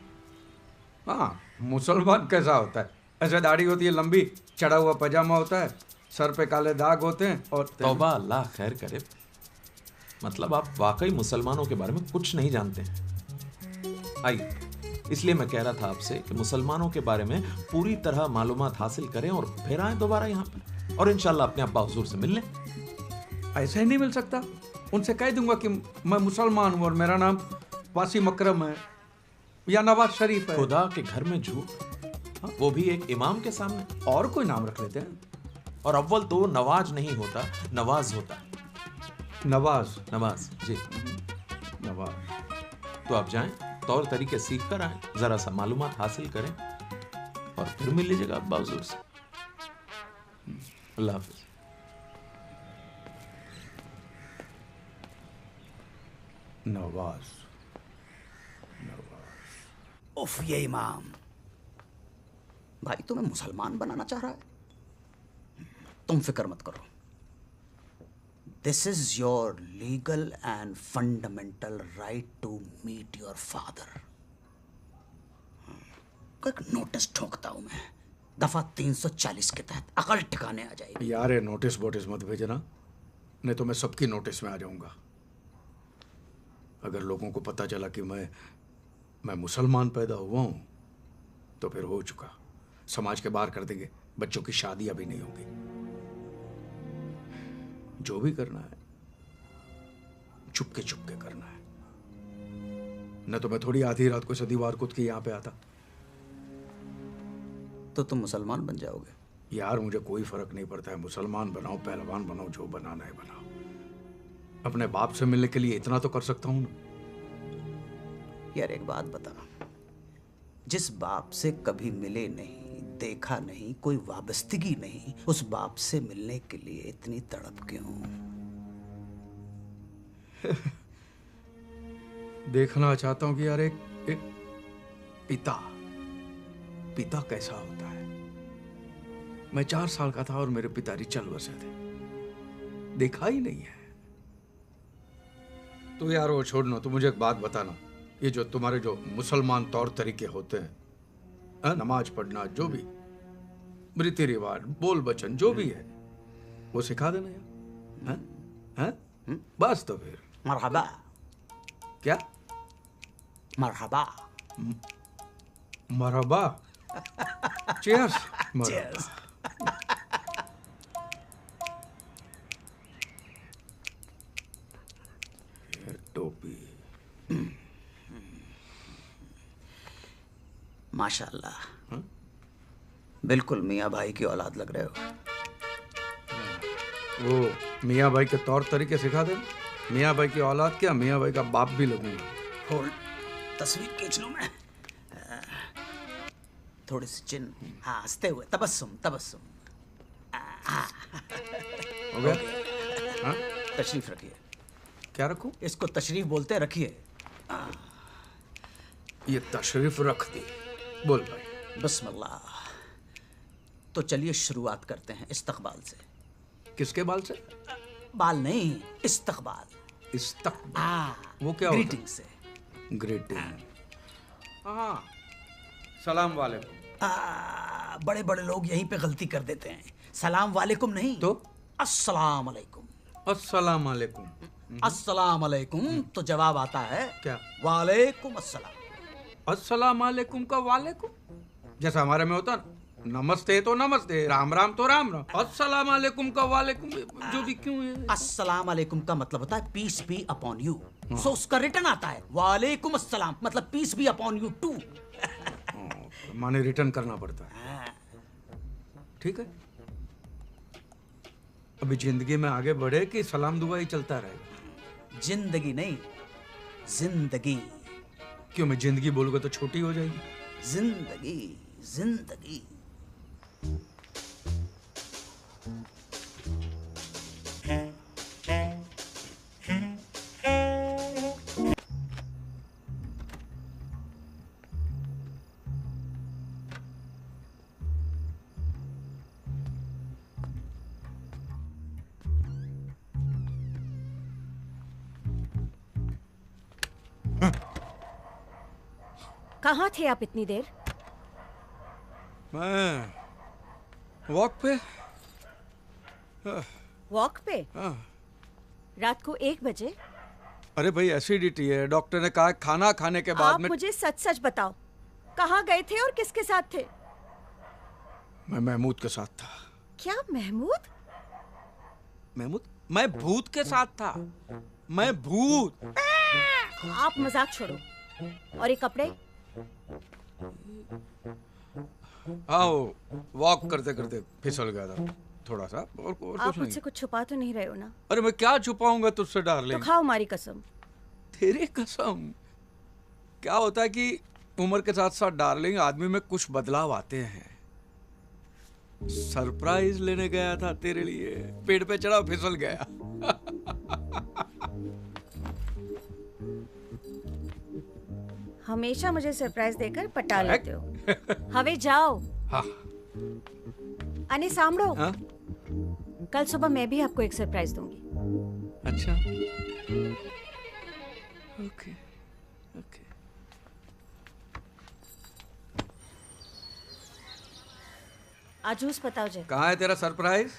हाँ, मुसलमान कैसा होता है? ऐसे दाढ़ी होती है लंबी, चढ़ा हुआ पजामा होता है, सर पे काले दाग होते हैं और तौबा, अल्लाह खैर करे। मतलब आप वाकई मुसलमानों के बारे में कुछ नहीं जानते हैं। आइए, इसलिए मैं कह रहा था आपसे कि मुसलमानों के बारे में पूरी तरह मालूमात हासिल करें और फिर आए दोबारा यहाँ पर और इंशाल्लाह अपने अब्बा हुजूर से मिल लें। ऐसे ही नहीं मिल सकता। उनसे कह दूंगा कि मैं मुसलमान हूँ और मेरा नाम वासिम अकरम है या नवाज शरीफ है। खुदा के घर में झूठ, वो भी एक इमाम के सामने। और कोई नाम रख लेते हैं। और अव्वल तो नवाज नहीं होता, नवाज होता है। नवाज? नवाज जी, नवाज। तो आप जाएं, तौर तरीके सीख कर आए, जरा सा मालूमात हासिल करें और फिर मिल लीजिएगा अब्बा हुजूर से। अल्लाह हाफिज। नवाज। उफ, ये इमाम भाई तुम्हें मुसलमान बनाना चाह रहा है। तुम फिक्र मत करो, this is your legal and fundamental right to meet your father. एक नोटिस ठोकता हूं मैं, दफा 340 के तहत अकल ठिकाने आ जाएगी। यार, ये नोटिस वोटिस मत भेजना, नहीं तो मैं सबकी नोटिस में आ जाऊंगा। अगर लोगों को पता चला कि मैं मुसलमान पैदा हुआ हूं तो फिर हो चुका। समाज के बाहर कर देंगे, बच्चों की शादी अभी नहीं होगी। जो भी करना है चुपके चुपके करना है, न तो मैं थोड़ी आधी रात को सदीवार कूद के यहां पे आता। तो तुम मुसलमान बन जाओगे। यार, मुझे कोई फर्क नहीं पड़ता है, मुसलमान बनाओ, पहलवान बनाओ, जो बनाना है बनाओ। अपने बाप से मिलने के लिए इतना तो कर सकता हूं ना। यार एक बात बता, जिस बाप से कभी मिले नहीं, देखा नहीं, कोई वाबस्तगी नहीं, उस बाप से मिलने के लिए इतनी तड़प क्यों? देखना चाहता हूं कि यार एक पिता कैसा होता है। मैं 4 साल का था और मेरे पिताजी चल बसे थे, देखा ही नहीं है। तो यार वो छोड़ना, तो मुझे एक बात बताना, ये जो तुम्हारे जो मुसलमान तौर तरीके होते हैं, नमाज पढ़ना, जो भी रीति रिवाज, बोल बचन, जो भी है, वो सिखा देना यार। हैं? बस तो फिर मरहबा। क्या? मरहबा। मरहबा। चीयर्स। चीयर्स। टोपी। माशाल्लाह, बिल्कुल मियाँ भाई की औलाद लग रहे हो। वो मियाँ भाई के तौर तरीके सिखा दे। मियाँ भाई की औलाद क्या, मियाँ भाई का बाप भी लगूंगा। होल्ड, तस्वीर खींच लूं मैं। थोड़ी सी चिन, हाँ, हंसते हुए, तबस्सुम तबस्सुम। हो गया? हाँ? तशरीफ रखिए। क्या रखूं? इसको तशरीफ बोलते, रखिए। ये तशरीफ रख दी। बोल भाई। बिस्मिल्लाह। तो चलिए शुरुआत करते हैं इस्तकबाल से। किसके बाल से? बाल नहीं, इस्तकबाल। इस्तकबाल? वो क्या होता है? ग्रीटिंग से। ग्रीटिंग। हाँ, सलाम वालेकुम। बड़े बड़े लोग यहीं पे गलती कर देते हैं। सलाम वालेकुम नहीं तो अस्सलाम वालेकुम। अस्सलाम वालेकुम। अस्सलाम वालेकुम तो जवाब आता है क्या? वालेकुम अस्सलाम। अस्सलाम वालेकुम का वालेकुम, जैसा हमारे में होता ना, नमस्ते तो नमस्ते, राम राम तो राम राम। अस्सलाम वालेकुम का वालेकुम जो भी क्यों है? अस्सलाम वालेकुम का मतलब होता है peace be upon you. So उसका रिटर्न आता है वालेकुम अस्सलाम, मतलब peace be upon you too. माने रिटर्न करना पड़ता है। ठीक है, अभी जिंदगी में आगे बढ़े कि सलाम दुआ ही चलता रहेगा? जिंदगी नहीं, जिंदगी। क्यों, मैं जिंदगी बोलूंगा तो छोटी हो जाएगी? जिंदगी, जिंदगी। कहाँ थे आप इतनी देर? मैं वॉक पे। वॉक पे? हाँ। रात को 1 बजे? अरे भाई एसिडिटी है, डॉक्टर ने कहा खाना खाने के बाद आप में। मुझे सच सच बताओ, कहाँ गए थे और किसके साथ थे? मैं महमूद के साथ था। क्या महमूद? महमूद? मैं भूत के साथ था। मैं भूत। आप मजाक छोड़ो। और ये कपड़े? आओ, वॉक करते करते फिसल गया था थोड़ा सा, और कुछ आप नहीं। मुझसे कुछ छुपा तो नहीं रहे हो ना? अरे मैं क्या छुपाऊंगा तुझसे तो डार्लिंग। खाओ हमारी कसम। तेरी कसम। क्या होता है कि उम्र के साथ साथ डार्लिंग आदमी में कुछ बदलाव आते हैं। सरप्राइज लेने गया था तेरे लिए, पेड़ पे चढ़ा फिसल गया। हमेशा मुझे सरप्राइज देकर पटा लेते हो। हवे जाओ। हाँ। अने सामड़ो। हाँ? कल सुबह मैं भी आपको एक सरप्राइज दूंगी। अच्छा। Okay okay. आजूस बताओ जे। कहाँ है तेरा सरप्राइज?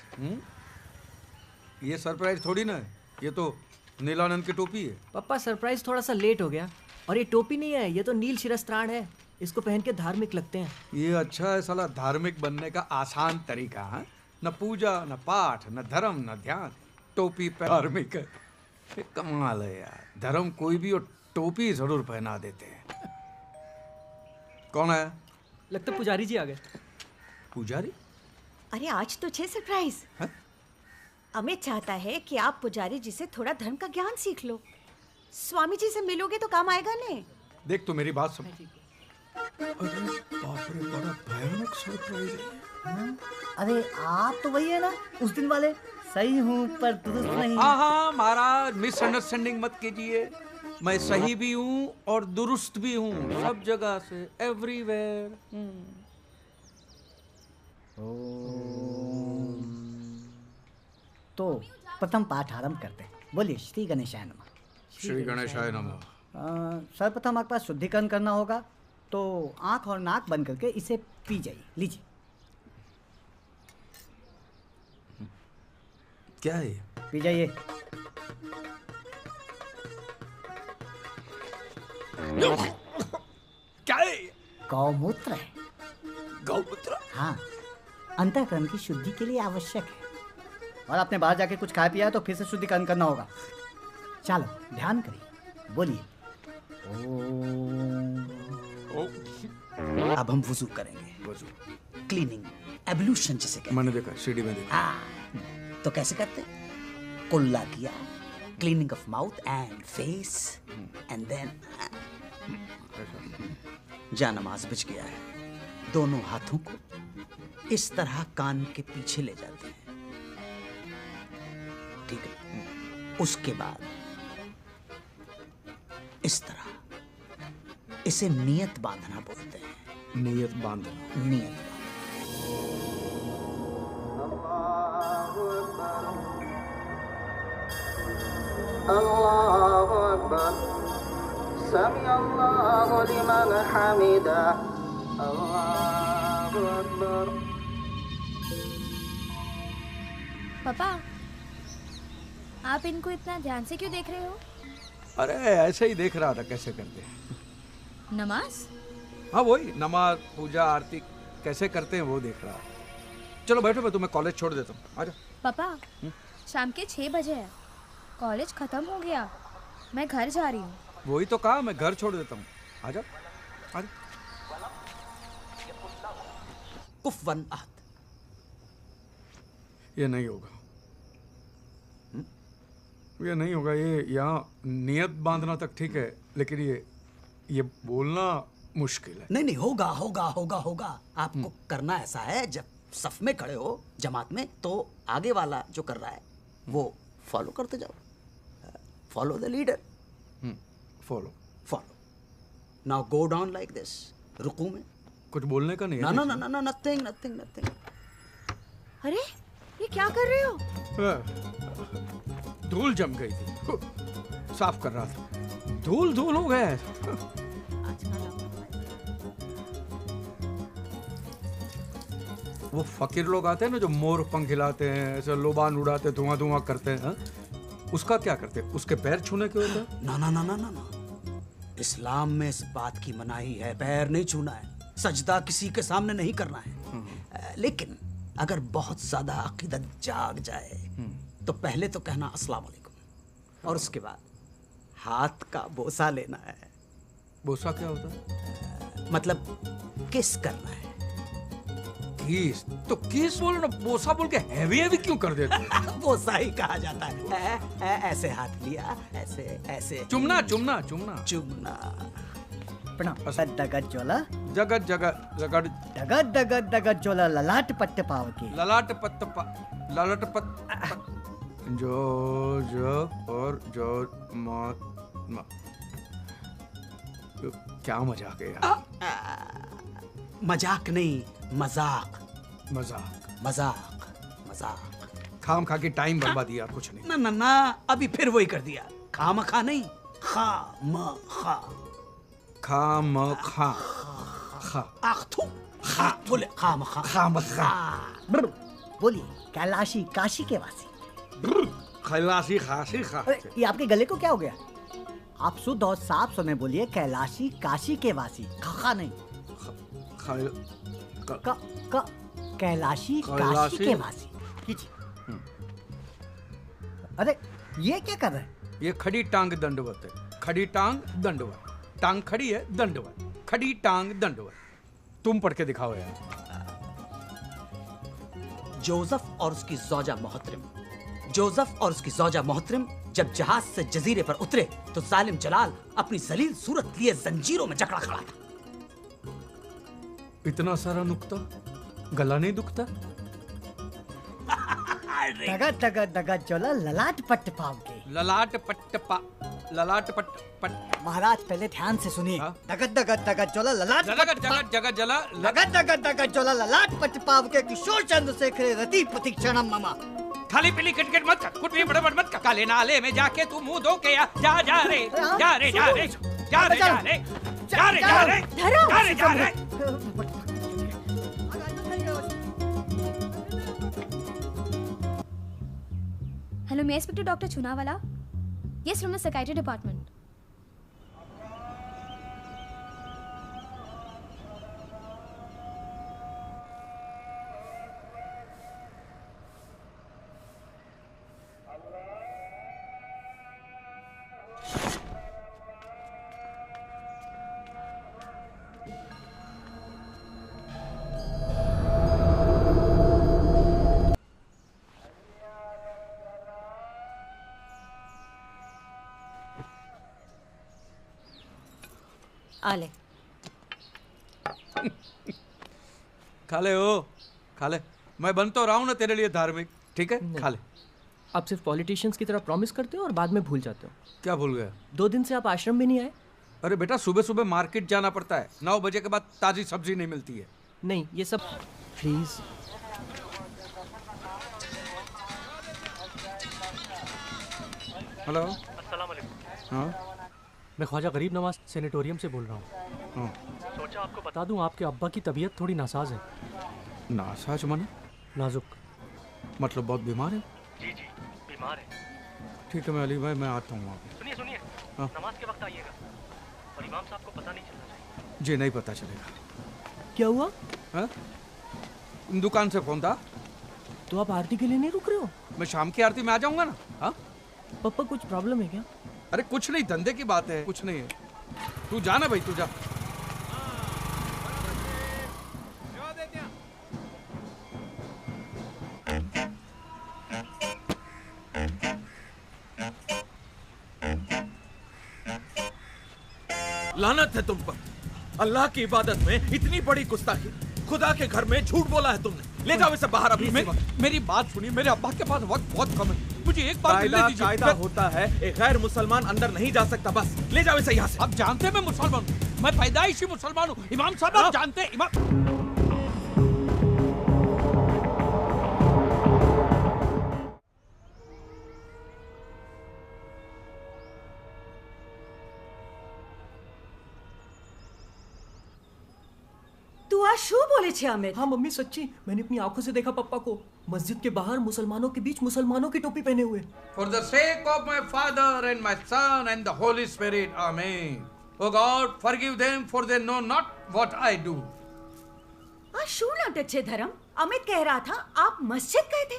ये सरप्राइज थोड़ी ना है, ये तो नीलानंद की टोपी है। पापा सरप्राइज थोड़ा सा लेट हो गया, और ये टोपी नहीं है, ये तो नील शिरस्त्राण है। इसको पहन के धार्मिक लगते हैं। ये अच्छा है साला, धार्मिक बनने का आसान तरीका है। न पूजा न पाठ न धर्म न ध्यान, टोपी पे धार्मिक है। ये कमाल है यार, धर्म कोई भी और टोपी जरूर पहना देते हैं। कौन है? लगता पुजारी जी आ गए। पुजारी? अरे आज तो 6 सरप्राइज। अमित चाहता है कि आप पुजारी जी से थोड़ा धर्म का ज्ञान सीख लो। स्वामी जी से मिलोगे तो काम आएगा ने। देख तो मेरी बात सुन। अरे बाप रे, बड़ा भयानक सरप्राइज है। अरे आप तो वही है ना उस दिन वाले। सही हूँ पर दुरुस्त नहीं। हाँ हाँ महाराज, मिसअंडरस्टैंडिंग मत कीजिए। मैं सही भी हूँ और दुरुस्त भी हूँ, सब जगह से, एवरीवेयर। तो प्रथम पाठ आरंभ करते हैं। बोलिए श्री गणेशाय नमः। श्री गणेशाय नमः। सर्वप्रथम आपके पास शुद्धिकरण करना होगा, तो आंख और नाक बंद करके इसे पी जाइए। लीजिए। क्या है? पी जाइए। क्या है? गौमूत्र है। गौमूत्र? हाँ, अंतःकरण की शुद्धि के लिए आवश्यक है। और आपने बाहर जाके कुछ खाया पिया है तो फिर से शुद्धिकरण करना होगा। चलो ध्यान करिए। बोलिए। अब हम वुजू करेंगे। वुजू, क्लीनिंग, एब्लूशन जिसे कहते हैं। मैंने देखा, सीढ़ी में देखा। तो कैसे करते? कुल्ला किया, cleaning of mouth and face, and then जानमाज बिछ गया है। दोनों हाथों को इस तरह कान के पीछे ले जाते हैं। ठीक है। उसके बाद इस तरह इसे नियत बांधना बोलते हैं। नियत बांधना। नियत अल्लाहु अकबर, समी अल्लाहु लिमन हमिदा, अल्लाहु अकबर। पापा, आप इनको इतना ध्यान से क्यों देख रहे हो? अरे ऐसे ही देख रहा था कैसे करते हैं। नमाज? हाँ वही, नमाज, पूजा, आरती कैसे करते हैं वो देख रहा। चलो बैठो, मैं तुम्हें कॉलेज छोड़ देता हूँ। आजा। पापा, शाम के 6 बजे है, कॉलेज खत्म हो गया, मैं घर जा रही हूँ। वही तो कहा, मैं घर छोड़ देता हूँ। आजा आजा। कुफवन आहत। ये नहीं होगा, ये नहीं होगा। ये यहाँ नियत बांधना तक ठीक है, लेकिन ये बोलना मुश्किल है। नहीं नहीं, होगा होगा होगा होगा। आपको करना ऐसा है, जब सफ में खड़े हो जमात में, तो आगे वाला जो कर रहा है वो फॉलो करते जाओ। Follow the leader. Follow follow. Now go down like this. रुकू में कुछ बोलने का नहीं है। ना ना ना ना, नथिंग नथिंग नथिंग। अरे ये क्या कर रहे हो? धूल जम गई थी, साफ कर रहा था, धूल धूल हो गया है। वो फकीर लोग आते हैं ना जो मोर पंख हिलाते हैं, ऐसे लोबान उड़ाते, धुआं धुआं करते हैं, हाँ? उसका क्या करते हैं? उसके पैर छूने क्यों होता है? ना ना ना ना ना ना, इस्लाम में इस बात की मनाही है, पैर नहीं छूना है, सजदा किसी के सामने नहीं करना है। लेकिन अगर बहुत ज्यादा अकीदत जाग जाए तो पहले तो कहना अस्सलाम वालेकुम और उसके बाद हाथ का बोसा लेना है। बोसा क्या होता है? मतलब किस करना है। किस? तो किस बोलो ना, बोसा बोल के हैवी हैवी क्यों कर देते हो? बोसा ही कहा जाता है। ऐसे हाथ लिया, ऐसे ऐसे चुमना चुमना चुमना चुमना। प्रणाम। दगत जोला जगत जगत जगत दगत दगत दगत जोला ललाट पट्ट पाव के ललाट पत जो और जो मा क्या मजाक है यार? मजाक नहीं, मजाक मजाक मजाक मजाक। खाम खा के टाइम बर्बाद किया, कुछ नहीं। ना ना ना, अभी फिर वही कर दिया। खाम खा नहीं, खा म खा खाम खा खा आखथू खा बोले खाम खा खाम खा। बोलिए कैलाशी काशी के वासी। खैलासी खासी खा। अरे, ये आपके गले को क्या हो गया? आप शुद्ध और साफ समय बोलिए, कैलाशी काशी के वासी। खा नहीं, कैलाशी काशी के वासी कीजिए। अरे ये क्या कर रहे हैं? ये खड़ी टांग दंडवत है। खड़ी टांग दंडवत। टांग खड़ी है दंडवत। खड़ी टांग दंडवत। तुम पढ़ के दिखाओ यार। जोसेफ और उसकी ज़ौजा मोहतरम। जोसेफ और उसकी ज़ौजा मोहतरम जब जहाज से जजीरे पर उतरे तो जालिम जलाल अपनी जलील सूरत लिए जंजीरों में जकड़ा खड़ा था। इतना सारा नुक्ता, गला नहीं दुखता? दगत दगत दगत जोला ललाट पट्ट पाव के। ललाट पट्ट पट। महाराज पहले ध्यान से सुनिए। दगत दगत दगत जोला ललाट जगत जगत जगत जला दगत दगत दगत जोला ललाट पट्ट पाव के किशोर चंद्रशेखर रति प्रतीक्षणम ममा। खाली पीली किटकिट मत कर, कुछ भी बड़बड़ मत कर। काले नाले में जाके तू मुंह धो के जा जा रे जा रे जा रे जा रे जा रे जा रे जा रे जा रे जा रे। हेलो, मैं inspector doctor Chunawala. Yes, from the psychiatry department. आ ले। खा ले ओ, खा ले। मैं बन तो रहा हूँ ना तेरे लिए धार्मिक, ठीक है? खा ले। आप सिर्फ पॉलिटिशियंस की तरह प्रॉमिस करते हो और बाद में भूल जाते हो। क्या भूल गया? 2 दिन से आप आश्रम भी नहीं आए। अरे बेटा, सुबह सुबह मार्केट जाना पड़ता है। 9 बजे के बाद ताजी सब्जी नहीं मिलती है। नहीं, ये सब प्लीज। हेलो। अस्सलाम वालेकुम। हाँ मैं ख्वाजा गरीब नवाज सेनेटोरियम से बोल रहा हूँ। सोचा आपको बता दूं, आपके अब्बा की तबीयत थोड़ी नासाज है। नासाज माने? नाजुक। मतलब बहुत बीमार है? जी जी, बीमार है। ठीक है, मैं अली भाई, मैं आता हूँ वहाँ पे। सुनिए सुनिए, हाँ। नमाज के वक्त आइएगा और इमाम साहब को पता नहीं चलना चाहिए। जी नहीं पता चलेगा। क्या हुआ? हाँ? दुकान से फोन था। तो आप आरती के लिए नहीं रुक रहे हो? मैं शाम की आरती में आ जाऊंगा ना। हाँ? पापा कुछ प्रॉब्लम है क्या? अरे कुछ नहीं, धंधे की बात है, कुछ नहीं है। तू जा ना भाई, तू जा। लानत है तुम पर। अल्लाह की इबादत में इतनी बड़ी गुस्ताखी। खुदा के घर में झूठ बोला है तुमने। ले जाओ इसे बाहर अभी। मेरी बात सुनिए, मेरे अब्बा के पास वक्त बहुत कम है। मुझे एक बार मिलने दीजिए। कायदा होता है, एक गैर मुसलमान अंदर नहीं जा सकता। बस ले जाओ इसे यहाँ से। आप जानते हैं मैं मुसलमान हूँ, मैं पैदाइशी मुसलमान हूँ। इमाम साहब आप जानते हैं इमाम। तू पप्पा शू बोले छे अमित। हाँ मम्मी सच्ची, मैंने अपनी आंखों से देखा पप्पा को मस्जिद के बाहर मुसलमानों के बीच मुसलमानों की टोपी पहने हुए। For the sake of my Father and my Son and the Holy Spirit, Amen. Oh God, forgive them for they know not what I do. शू नाटक छे धर्म। अमित कह रहा था आप मस्जिद गए थे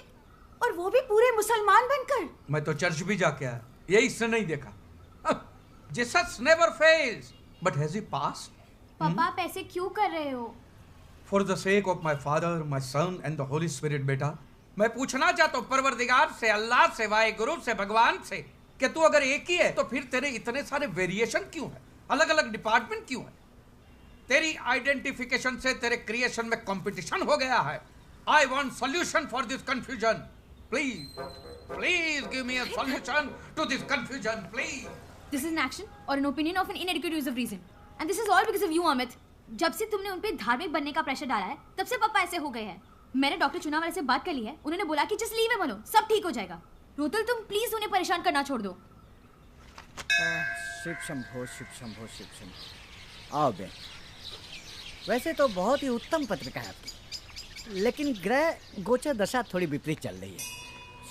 और वो भी पूरे मुसलमान बनकर। मैं तो चर्च भी जाके आया, यही इसने नहीं देखा। Jesus never fails, but has he passed? पापा आप ऐसे क्यों कर रहे हो? For the sake of my Father, my Son and the Holy Spirit, बेटा, मैं पूछना चाहता हूँ परवरदिगार से, अल्लाह से, वाहिगुरु से, भगवान से, कि तू अगर एक ही है तो फिर तेरे इतने सारे वेरिएशन क्यों है, अलग अलग डिपार्टमेंट क्यों है? तेरी आइडेंटिफिकेशन से तेरे क्रिएशन में कंपटीशन हो गया है। I want solution for this confusion. Please, please give me a solution to this confusion, please. This is an action or an opinion of an inadequate use of reason. And this is all because of you, Amit. जब से तुमने उन पे धार्मिक बनने का pressure डाला है, तब से पापा ऐसे हो गए हैं। मैंने डॉक्टर चुनावाले से बात कर ली है, उन्होंने बोला कि जस्ट लीव हिम अलोन, सब ठीक हो जाएगा। रोतल तुम प्लीज उन्हें परेशान करना छोड़ दो। शिव शंभो शिव शंभो शिव शंभो। आओ बे। वैसे तो बहुत ही उत्तम पत्रिका है आपकी, लेकिन ग्रह गोचर दशा थोड़ी विपरीत चल रही है।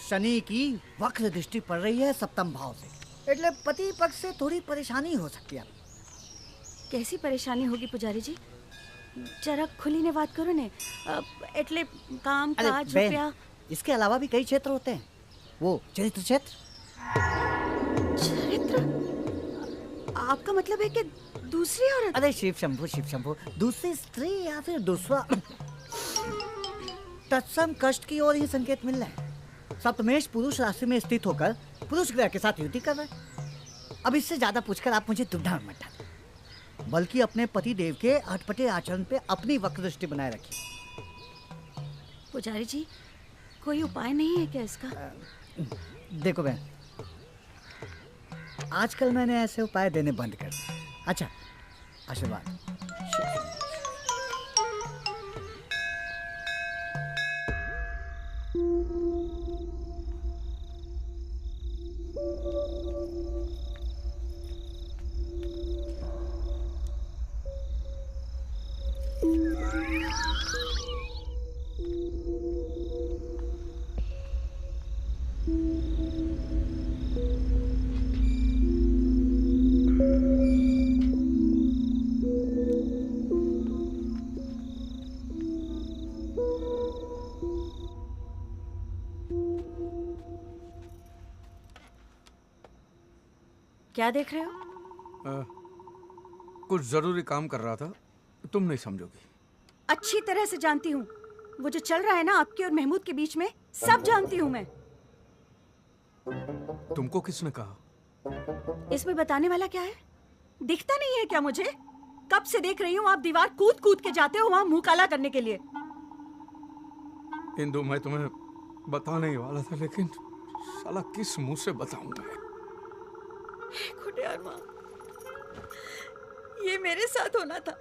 शनि की वक्र दृष्टि पड़ रही है सप्तम भाव से, એટલે पति पक्ष से थोड़ी परेशानी हो सकती है। कैसी परेशानी होगी पुजारी जी? जरा खुली ने बात करो ने। એટલે काम काज रुपया। इसके अलावा भी कई क्षेत्र होते हैं। वो चरित्र क्षेत्र। चरित्र? आपका मतलब है कि दूसरी औरत? अरे शिव शंभो, दूसरी स्त्री या फिर दूसरा तत्सम कष्ट की ओर ही संकेत मिल रहा है। सप्तमेश पुरुष राशि में स्थित होकर पुरुष ग्रह के साथ युति कर रहा है। अब इससे ज्यादा पूछकर आप मुझे दुविधा में मत डालें, बल्कि अपने पति देव के अटपटे आचरण पे अपनी वक्र दृष्टि बनाए रखिए। पुजारी जी, कोई उपाय नहीं है क्या इसका? देखो बहन, आजकल मैंने ऐसे उपाय देने बंद कर दिए। अच्छा, आशीर्वाद। क्या देख रहे हो? कुछ जरूरी काम कर रहा था, तुम नहीं समझोगी। अच्छी तरह से जानती हूँ। वो जो चल रहा है ना आपके और महमूद के बीच में, सब जानती हूँ मैं। तुमको किसने कहा? इसमें बताने वाला क्या है? दिखता नहीं है क्या मुझे? कब से देख रही हूँ आप दीवार कूद कूद के जाते हो वहाँ मुंह काला करने के लिए। इंदु, मैं तुम्हें बताने ही वाला था, लेकिन साला किस मुंह से बताऊंगा? खुदियार माँ, ये मेरे साथ होना था,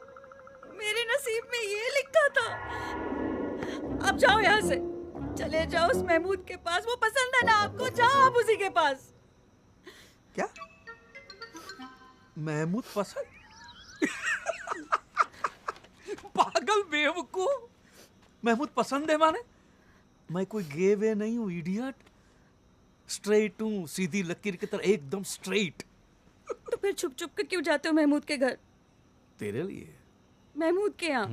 मेरे नसीब में ये लिखा था। अब जाओ यहाँ से, चले जाओ उस महमूद के पास। वो पसंद है ना आपको, जाओ आप उसी के पास। क्या? महमूद पसंद? पागल बेवकूफ! महमूद पसंद है माने? मैं कोई गे वे नहीं हूँ, इडियट। स्ट्रेट हूँ, सीधी लकीर की तरह, एकदम स्ट्रेट। तो फिर छुप छुप के क्यों जाते हो महमूद के घर? तेरे लिए। महमूद के यहाँ?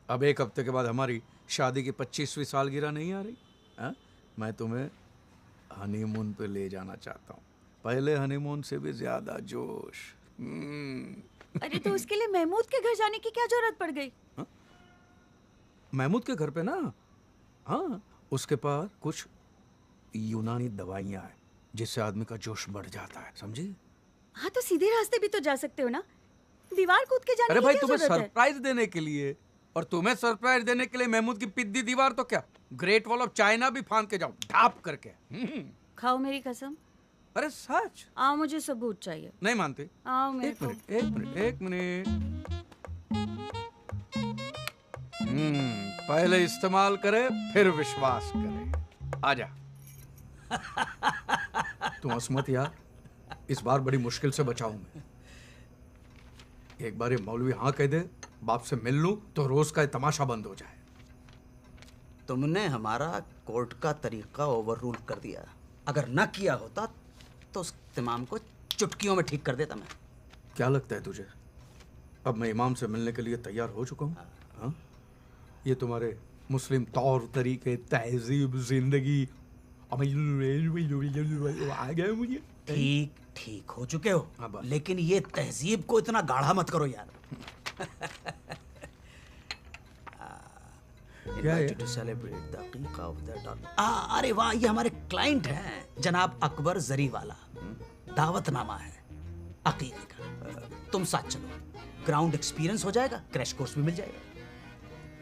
अब एक हफ्ते के बाद हमारी शादी की 25वीं सालगिरह नहीं आ रही? मैं तुम्हें हनीमून पे ले जाना चाहता हूँ, पहले हनीमून से भी ज्यादा जोश। अरे तो उसके लिए महमूद के घर जाने की क्या जरूरत पड़ गई? महमूद के घर पे ना, हाँ, उसके पास कुछ यूनानी दवाइयाँ हैं जिससे आदमी का जोश बढ़ जाता है, समझी? हाँ, तो सीधे रास्ते भी तो जा सकते हो ना, दीवार कूद के जाने अरे की भाई, क्या तुम्हें जरूरत है? सरप्राइज देने के लिए, और तुम्हें सरप्राइज देने के लिए महमूद की पिद्दी दीवार तो क्या, ग्रेट वॉल ऑफ चाइना भी फांद के जाओ, ढाप करके। खाओ मेरी कसम। अरे सच? आओ, मुझे सबूत चाहिए। नहीं मानते? आओ मेरे को। एक मिनट। पहले इस्तेमाल करे फिर विश्वास करे। आजा। तुम हंस मत यार, इस बार बड़ी मुश्किल से बचाऊं मैं। एक बार ये मौलवी हाँ कह दे, बाप से मिल लूं तो रोज का तमाशा बंद हो जाए। तुमने हमारा कोर्ट का तरीका ओवर रूल कर दिया। अगर न किया होता तो उस इमाम को चुटकियों में ठीक कर देता मैं। क्या लगता है तुझे अब मैं इमाम से मिलने के लिए तैयार हो चुका हूँ? हाँ? ये तुम्हारे मुस्लिम तौर तरीके, तहजीब, जिंदगी आ गए मुझे। ठीक हो चुके हो, लेकिन ये तहजीब को इतना गाढ़ा मत करो यार। क्या है? To celebrate the aqiqah of their daughter. अरे वाह, ये हमारे क्लाइंट हैं जनाब अकबर जरी वाला। दावतनामा है अकीके का। तुम साथ चलो, ग्राउंड एक्सपीरियंस हो जाएगा, क्रैश कोर्स भी मिल जाएगा।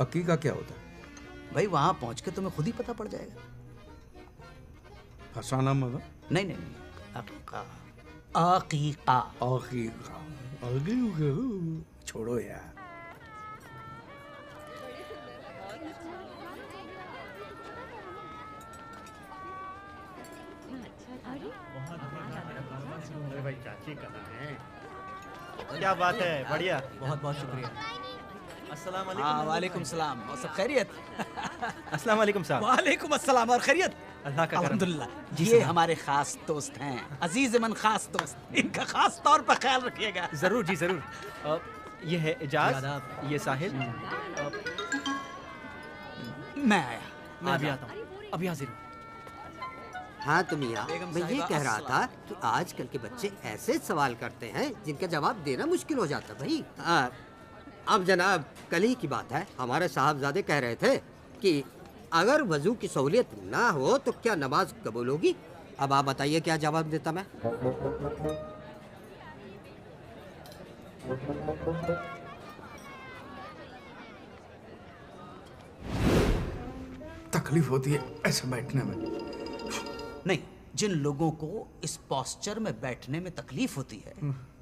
अकीका क्या होता है? भाई वहां पहुंच के तुम्हें खुद ही पता पड़ जाएगा। फसाना मगर? नहीं, अकीका अकीका अकीका छोड़ो यार। भाई चाची कहाँ हैं? क्या बात है, बढ़िया। बहुत बहुत शुक्रिया। अस्सलाम वालेकुम। हाँ वालेकुम सलाम। और सब खैरियत? अस्सलाम वालेकुम साहब। वालेकुम अस्सलाम। और खैरियत? अल्लाह का करम। अल्हम्दुलिल्लाह। ये हमारे खास दोस्त हैं, अजीज मन खास दोस्त। इनका खास तौर पर ख्याल रखिएगा। जरूर जी जरूर। ये है इजाज, ये साहिल। मैं आया। मैं अभी आता हूँ, अभी हाजिर हूँ। हाँ तो मियाँ, मैं ये कह रहा था कि आजकल के बच्चे ऐसे सवाल करते हैं जिनका जवाब देना मुश्किल हो जाता भाई। अब जनाब कल ही की बात है, हमारे साहबजादे कह रहे थे कि अगर वजू की सहूलियत ना हो तो क्या नमाज कबूल होगी? अब आप बताइए क्या जवाब देता मैं? तकलीफ होती है ऐसे बैठने में? नहीं, जिन लोगों को इस पोस्चर में बैठने में तकलीफ होती है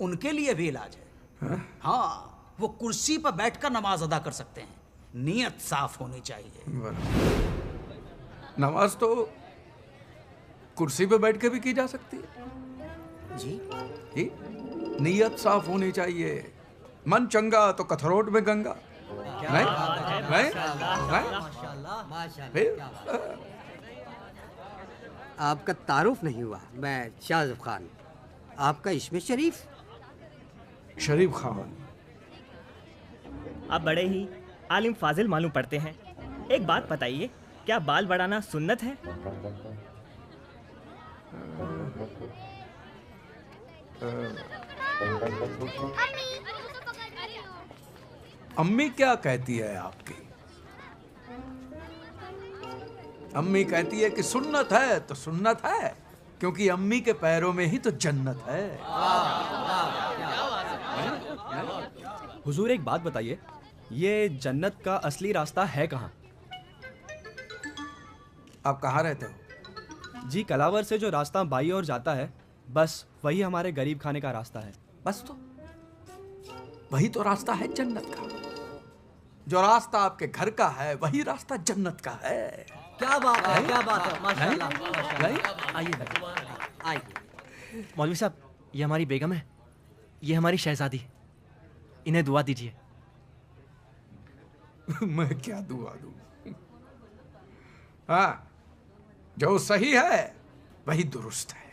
उनके लिए भी इलाज है। हाँ, वो कुर्सी पर बैठकर नमाज अदा कर सकते हैं। नियत साफ होनी चाहिए। नमाज तो कुर्सी पे बैठ के भी की जा सकती है जी। नियत साफ होनी चाहिए। मन चंगा तो कथरोट में गंगा। आपका तारुफ नहीं हुआ। मैं शाहज़ब खान, आपका इसमें शरीफ? शरीफ खान। आप बड़े ही आलिम फाजिल मालूम पड़ते हैं। एक बात बताइए, क्या बाल बढ़ाना सुन्नत है? अम्मी क्या कहती है आपकी? अम्मी कहती है कि सुन्नत है तो सुन्नत है, क्योंकि अम्मी के पैरों में ही तो जन्नत है। हुजूर एक बात बताइए, ये जन्नत का असली रास्ता है कहाँ? आप कहाँ रहते हो? जी कलावर से जो रास्ता बाई ओर जाता है, बस वही हमारे गरीब खाने का रास्ता है। बस तो वही तो रास्ता है जन्नत का। जो रास्ता आपके घर का है वही रास्ता जन्नत का है। क्या बात है, क्या बात है, माशाल्लाह। आइए मौलवी साहब, ये हमारी बेगम है, ये हमारी शहजादी, इन्हें दुआ दीजिए। मैं क्या दुआ दूं? हाँ, जो सही है वही दुरुस्त है।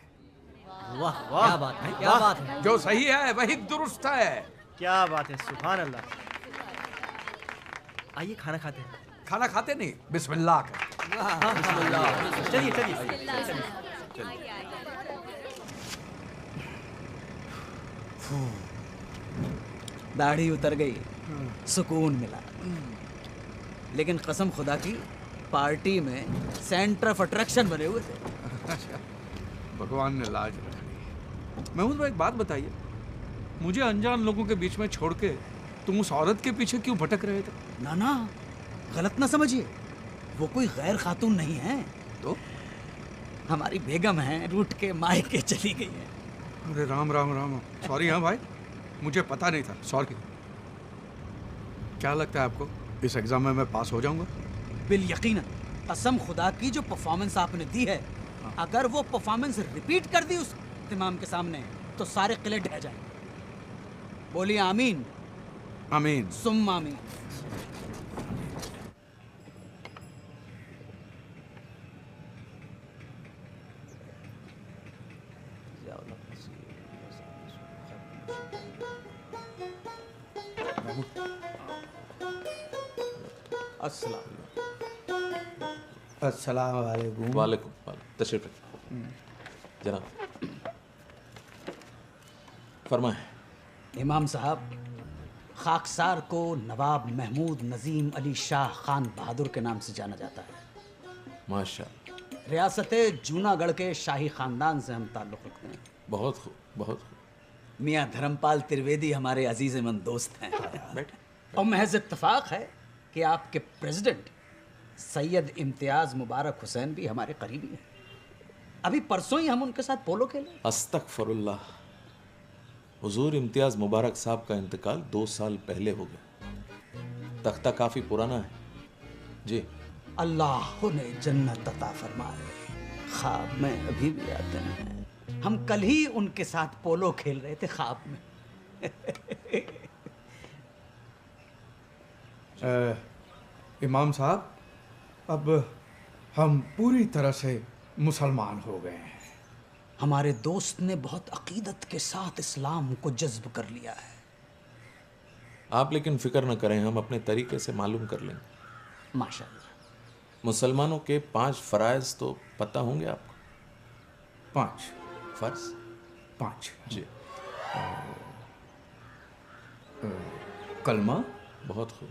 वाह वाह, क्या बात है, क्या बात है। जो सही है वही दुरुस्त है। क्या बात है, सुभान अल्लाह। आइए खाना खाते हैं। खाना खाते नहीं, बिस्मिल्लाह कर। चलिए चलिए। दाढ़ी उतर गई, सुकून मिला। लेकिन कसम खुदा की, पार्टी में सेंटर ऑफ अट्रैक्शन बने हुए थे। भगवान ने लाज रखी। महमूद भाई एक बात बताइए, मुझे अनजान लोगों के बीच में छोड़ के तुम उस औरत के पीछे क्यों भटक रहे थे? ना ना, गलत ना समझिए, वो कोई गैर खातून नहीं है। तो हमारी बेगम है, रूठ के मायके चली गई है। अरे राम राम राम, सॉरी। हाँ भाई, मुझे पता नहीं था, सॉरी। क्या लगता है आपको इस एग्जाम में मैं पास हो जाऊंगा? बिल यकीन। कसम खुदा की, जो परफॉर्मेंस आपने दी है, अगर वो परफॉर्मेंस रिपीट कर दी उस इमाम के सामने तो सारे किले ढह जाएंगे। बोलिए आमीन। आमीन। सुम्मा आमीन। अस्सलाम वालेकुम। वालेकुम। तशरीफ रखिए जनाब, फरमाएं। इमाम साहब, खाकसार को नवाब महमूद नजीम अली शाह खान बहादुर के नाम से जाना जाता है। माशाअल्लाह। रियासत जूनागढ़ के शाही खानदान से हम ताल्लुक़ रखते हैं। बहुत खूब, बहुत खूब। मियाँ धर्मपाल त्रिवेदी हमारे अजीज़-ए-मन दोस्त हैं। और महज इत्तफाक है कि आपके प्रेसिडेंट सैयद इम्तियाज़ मुबारक हुसैन भी हमारे करीबी हैं। अभी परसों ही हम उनके साथ पोलो खेले। अस्तगफिरुल्लाह। हुजूर इम्तियाज़ मुबारक साहब का इंतकाल 2 साल पहले हो गया। तख्ता काफ़ी पुराना है जी। अल्लाह ने जन्नत अता फरमाए। ख्वाब में अभी भी आते हैं। हम कल ही उनके साथ पोलो खेल रहे थे ख्वाब में। इमाम साहब, अब हम पूरी तरह से मुसलमान हो गए हैं। हमारे दोस्त ने बहुत अकीदत के साथ इस्लाम को जज्ब कर लिया है। आप लेकिन फिक्र न करें, हम अपने तरीके से मालूम कर लेंगे। माशाअल्लाह। मुसलमानों के 5 फ़राइज़ तो पता होंगे आपको? 5 फ़र्ज़? 5 जी। कलमा। बहुत खूब।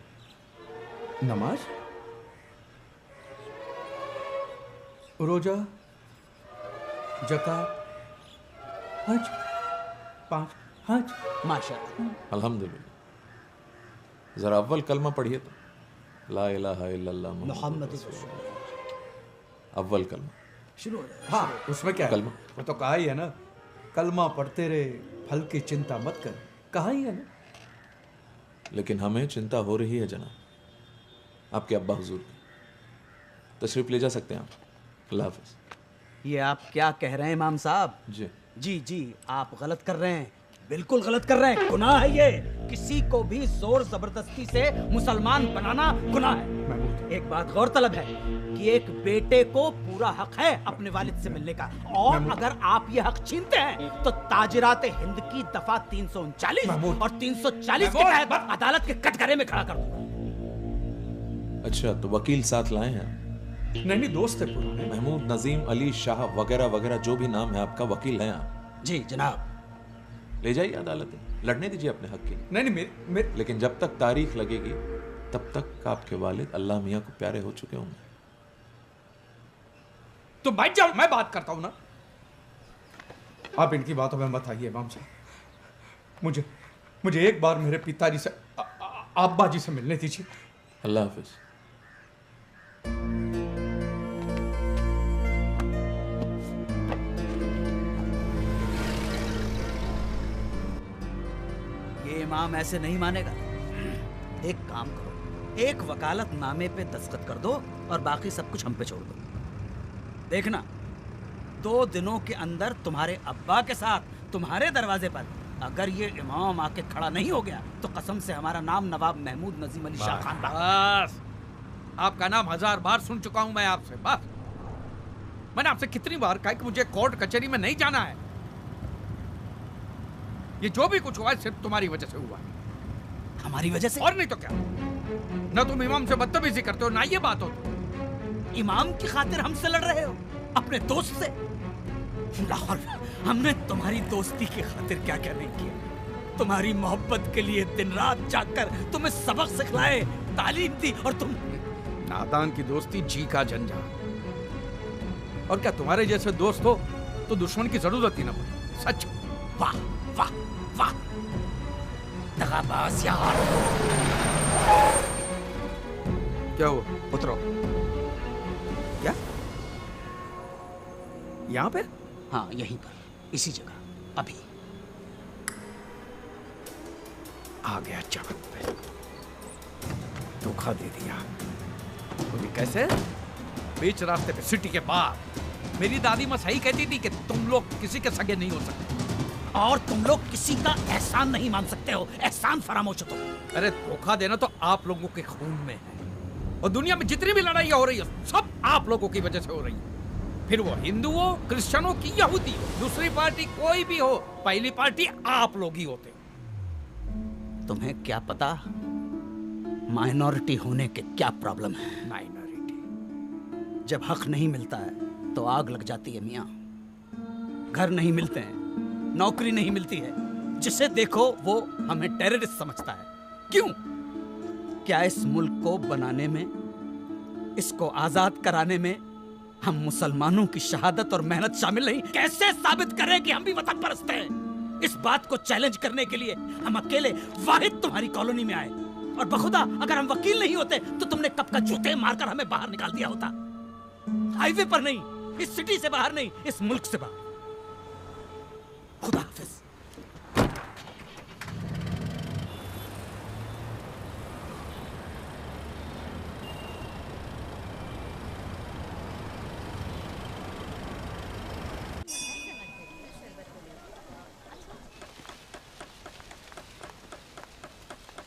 नमाज, रोजा, ज़कात, हज। 5 हज। माशाअल्लाह। अल्हम्दुलिल्लाह। ज़रा अव्वल कलमा पढ़िए तो। ला इलाहा इल्लल्लाह मुहम्मद अव्वल कलमा शुरू हो जाए। हाँ, उसमें क्या है? कलमा। वो तो कहा ही है ना, कलमा पढ़ते रहे, फल की चिंता मत कर। कहा ही है ना। लेकिन हमें चिंता हो रही है जनाब, आपके अब्बा हुजूर की। तशरीफ ले जा सकते हैं आप। अल्लाह हाफ़िज़। ये आप क्या कह रहे हैं इमाम साहब? जी जी, आप गलत कर रहे हैं, बिल्कुल गलत कर रहे हैं। गुनाह है ये। किसी को भी जोर जबरदस्ती से मुसलमान बनाना गुनाह है। एक बात गौर तलब है कि एक बेटे को पूरा हक है अपने वालिद से मिलने का, और अगर आप ये हक छीनते हैं तो ताजिरात हिंद की दफा 339 और 340 के तहत अदालत के कटघरे में खड़ा कर दूंगा। अच्छा, तो वकील साथ लाए हैं? नहीं, दोस्त है पुराने। महमूद नजीम अली शाह वगैरह वगैरह जो भी नाम है आपका, वकील हैं आप? जी जनाब। ले जाइए अदालत में, लड़ने दीजिए अपने हक की। नहीं, लेकिन जब तक तारीख लगेगी तब तक आपके वालिद अल्लाह मियाँ को प्यारे हो चुके होंगे। तो बैठ जाओ, मैं बात करता हूं ना। आप इनकी बातों में मत आइए इमाम साहब। मुझे एक बार मेरे पिताजी से, अब्बा जी से मिलने दीजिए। अल्लाह हाफिज। ये इमाम ऐसे नहीं मानेगा। एक काम करो, एक वकालत नामे पे दस्तखत कर दो और बाकी सब कुछ हम पे छोड़ दो। देखना 2 दिनों के अंदर तुम्हारे अब्बा के साथ तुम्हारे दरवाजे पर अगर ये इमाम आके खड़ा नहीं हो गया तो कसम से हमारा नाम नवाब महमूद नजीम अली शाह खान। बस, आपका नाम 1000 बार सुन चुका हूं मैं आपसे। बस, मैंने आपसे कितनी बार कहा कि मुझे कोर्ट कचहरी में नहीं जाना है। ये जो भी कुछ हुआ है सिर्फ तुम्हारी वजह से हुआ है। हमारी वजह से? और नहीं तो क्या। ना तुम इमाम से बदतमीजी करते हो, ना ये बात होती। इमाम की खातिर हमसे लड़ रहे हो, अपने दोस्त से? लाहौर, हमने तुम्हारी दोस्ती की खातिर क्या क्या नहीं किया। तुम्हारी मोहब्बत के लिए दिन रात जागकर तुम्हें सबक सिखलाए, तालीम दी, और तुम नादान की दोस्ती जी का झंझा। और क्या तुम्हारे जैसे दोस्त हो तो दुश्मन की जरूरत ही ना पड़े। सच। वाह वाह वाह, दगाबाज यार। क्या हुआ? उतरो। क्या? यहाँ पे? हाँ, यहीं पर, इसी जगह, अभी। आ गया चाकू पे, धोखा दे दिया। बोली कैसे? बीच रास्ते पे, सिटी के बाहर। मेरी दादी माँ सही कहती थी कि तुम लोग किसी के सगे नहीं हो सकते। और तुम लोग किसी का एहसान नहीं मान सकते हो। एहसान फरामोश हो तुम। अरे धोखा देना तो आप लोगों के खून में है, और दुनिया में जितनी भी लड़ाइयाँ हो रही है सब आप लोगों की वजह से हो रही है। फिर वो हिंदू हो, क्रिश्चियन हो कि यहूदी हो, दूसरी पार्टी कोई भी हो, पहली पार्टी आप लोग ही होते। तुम्हें क्या पता माइनॉरिटी होने के क्या प्रॉब्लम है। माइनॉरिटी जब हक नहीं मिलता है तो आग लग जाती है मियाँ। घर नहीं मिलते हैं, नौकरी नहीं मिलती है, जिसे देखो वो हमें टेररिस्ट समझता है। क्यों? क्या इस मुल्क को बनाने में, इसको आजाद कराने में हम मुसलमानों की शहादत और मेहनत शामिल नहीं? कैसे साबित करें कि हम भी वतन परस्त हैं? इस बात को चैलेंज करने के लिए हम अकेले वाहिद तुम्हारी कॉलोनी में आए, और बखुदा अगर हम वकील नहीं होते तो तुमने कब का जूते मारकर हमें बाहर निकाल दिया होता। हाईवे पर नहीं, इस सिटी से बाहर नहीं, इस मुल्क से बाहर। खुदा हाफिज।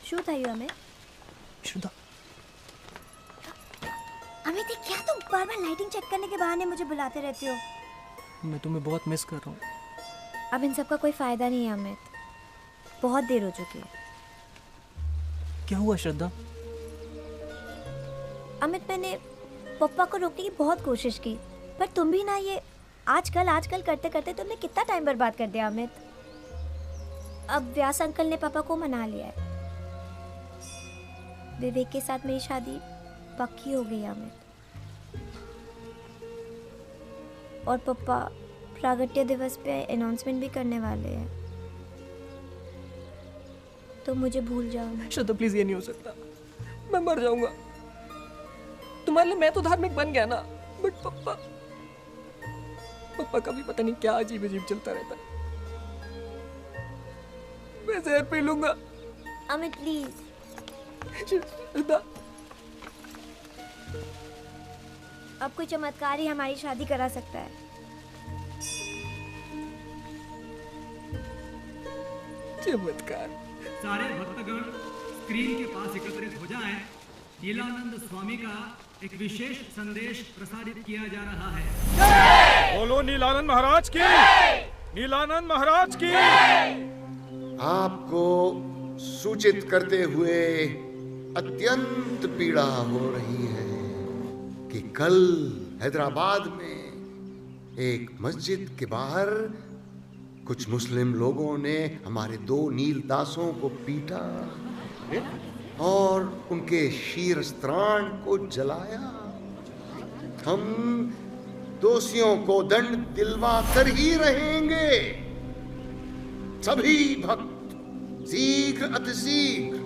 શું થયું અમિત? श्रद्धा, अमित ये क्या तुम बार बार लाइटिंग चेक करने के बहाने मुझे बुलाते रहते हो? मैं तुम्हें बहुत मिस कर रहा हूँ। अब इन सब का कोई फायदा नहीं है अमित, बहुत देर हो चुकी है। क्या हुआ श्रद्धा? अमित मैंने पप्पा को रोकने की बहुत कोशिश की, पर तुम भी ना ये आजकल करते करते तुमने कितना टाइम बर्बाद कर दिया अमित। अब व्यास अंकल ने पापा को मना लिया है, विवेक के साथ मेरी शादी पक्की हो गई अमित। और पापा प्रागट्य दिवस पे अनाउंसमेंट भी करने वाले हैं, तो मुझे भूल जाओ। श्रद्धा प्लीज, ये नहीं हो सकता, मैं मर जाऊंगा। तुम्हारे लिए मैं तो धार्मिक बन गया ना, बट पप्पा का भी पता नहीं क्या अजीब अजीब चलता रहता है। मैं जहर पी लूंगा। अमित प्लीज। श्रद्धा, अब कोई चमत्कार ही हमारी शादी करा सकता है। चमत्कार। सारे भक्तगण स्क्रीन के पास एकत्रित हो जाएं। नीलानंद स्वामी का एक विशेष संदेश प्रसारित किया जा रहा है। बोलो नीलानंद महाराज की, नीलानंद महाराज की। आपको सूचित करते हुए अत्यंत पीड़ा हो रही है कि कल हैदराबाद में एक मस्जिद के बाहर कुछ मुस्लिम लोगों ने हमारे 2 नील दासों को पीटा और उनके शीरस्त्राण को जलाया। हम दोषियों को दंड दिलवा कर ही रहेंगे। सभी भक्त शीघ्र अतिशीघ्र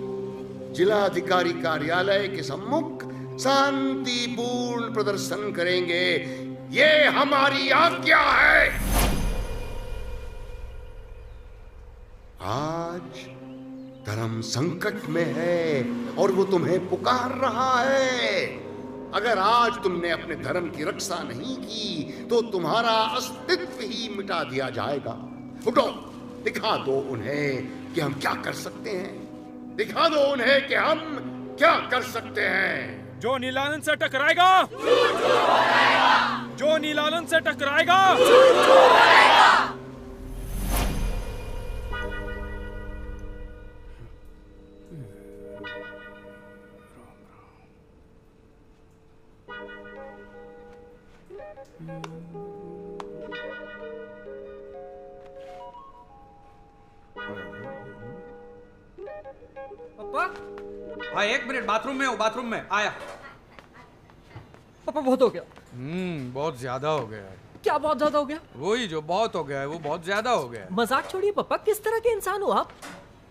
जिलाधिकारी कार्यालय के सम्मुख शांतिपूर्ण प्रदर्शन करेंगे। ये हमारी आज्ञा है। आज धर्म संकट में है और वो तुम्हें पुकार रहा है। अगर आज तुमने अपने धर्म की रक्षा नहीं की तो तुम्हारा अस्तित्व ही मिटा दिया जाएगा। उठो, दिखा दो उन्हें कि हम क्या कर सकते हैं। दिखा दो उन्हें कि हम क्या कर सकते हैं। जो नीलानंद से टकराएगा, जो नीलानंद से टकराएगा, पापा, हाँ 1 मिनट, बाथरूम में हो, बाथरूम में आया। पापा बहुत हो गया। बहुत ज्यादा हो गया है। क्या बहुत ज्यादा हो गया? वही जो बहुत हो गया है वो बहुत ज्यादा हो गया है। मजाक छोड़िए पापा, किस तरह के इंसान हो आप?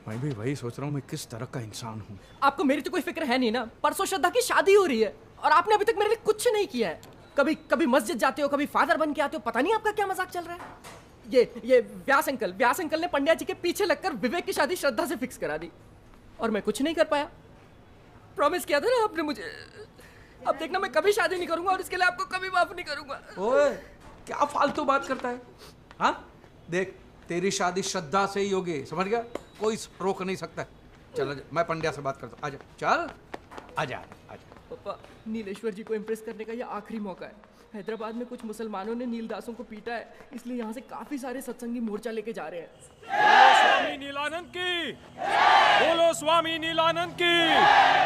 मैं भी वही सोच रहा हूँ, मैं किस तरह का इंसान हूँ। आपको मेरी तो कोई फिक्र है नहीं ना। परसों श्रद्धा की शादी हो रही है और आपने अभी तक मेरे लिए कुछ नहीं किया है। कभी मस्जिद जाते हो, कभी फादर बन के आते हो, पता नहीं आपका क्या मजाक चल रहा है। ये व्यास अंकल ने पंड्या जी के पीछे लगकर विवेक की शादी श्रद्धा से फिक्स करा दी और मैं कुछ नहीं कर पाया। प्रॉमिस किया था ना आपने मुझे। अब देखना, मैं कभी शादी नहीं करूंगा और इसके लिए आपको कभी माफ नहीं करूंगा। ओए, क्या फालतू बात करता है? हाँ देख, तेरी शादी श्रद्धा से ही होगी, समझ गया? कोई रोक नहीं सकता। चल मैं पंड्या से बात करता हूँ। आजा, चल आजा आजा। पापा, नीलेश्वर जी को इम्प्रेस करने का ये आखिरी मौका है। हैदराबाद में कुछ मुसलमानों ने नीलदासों को पीटा है, इसलिए यहाँ से काफी सारे सत्संगी मोर्चा लेके जा रहे हैं। बोलो स्वामी नीलानंद की, बोलो स्वामी नीलानंद की।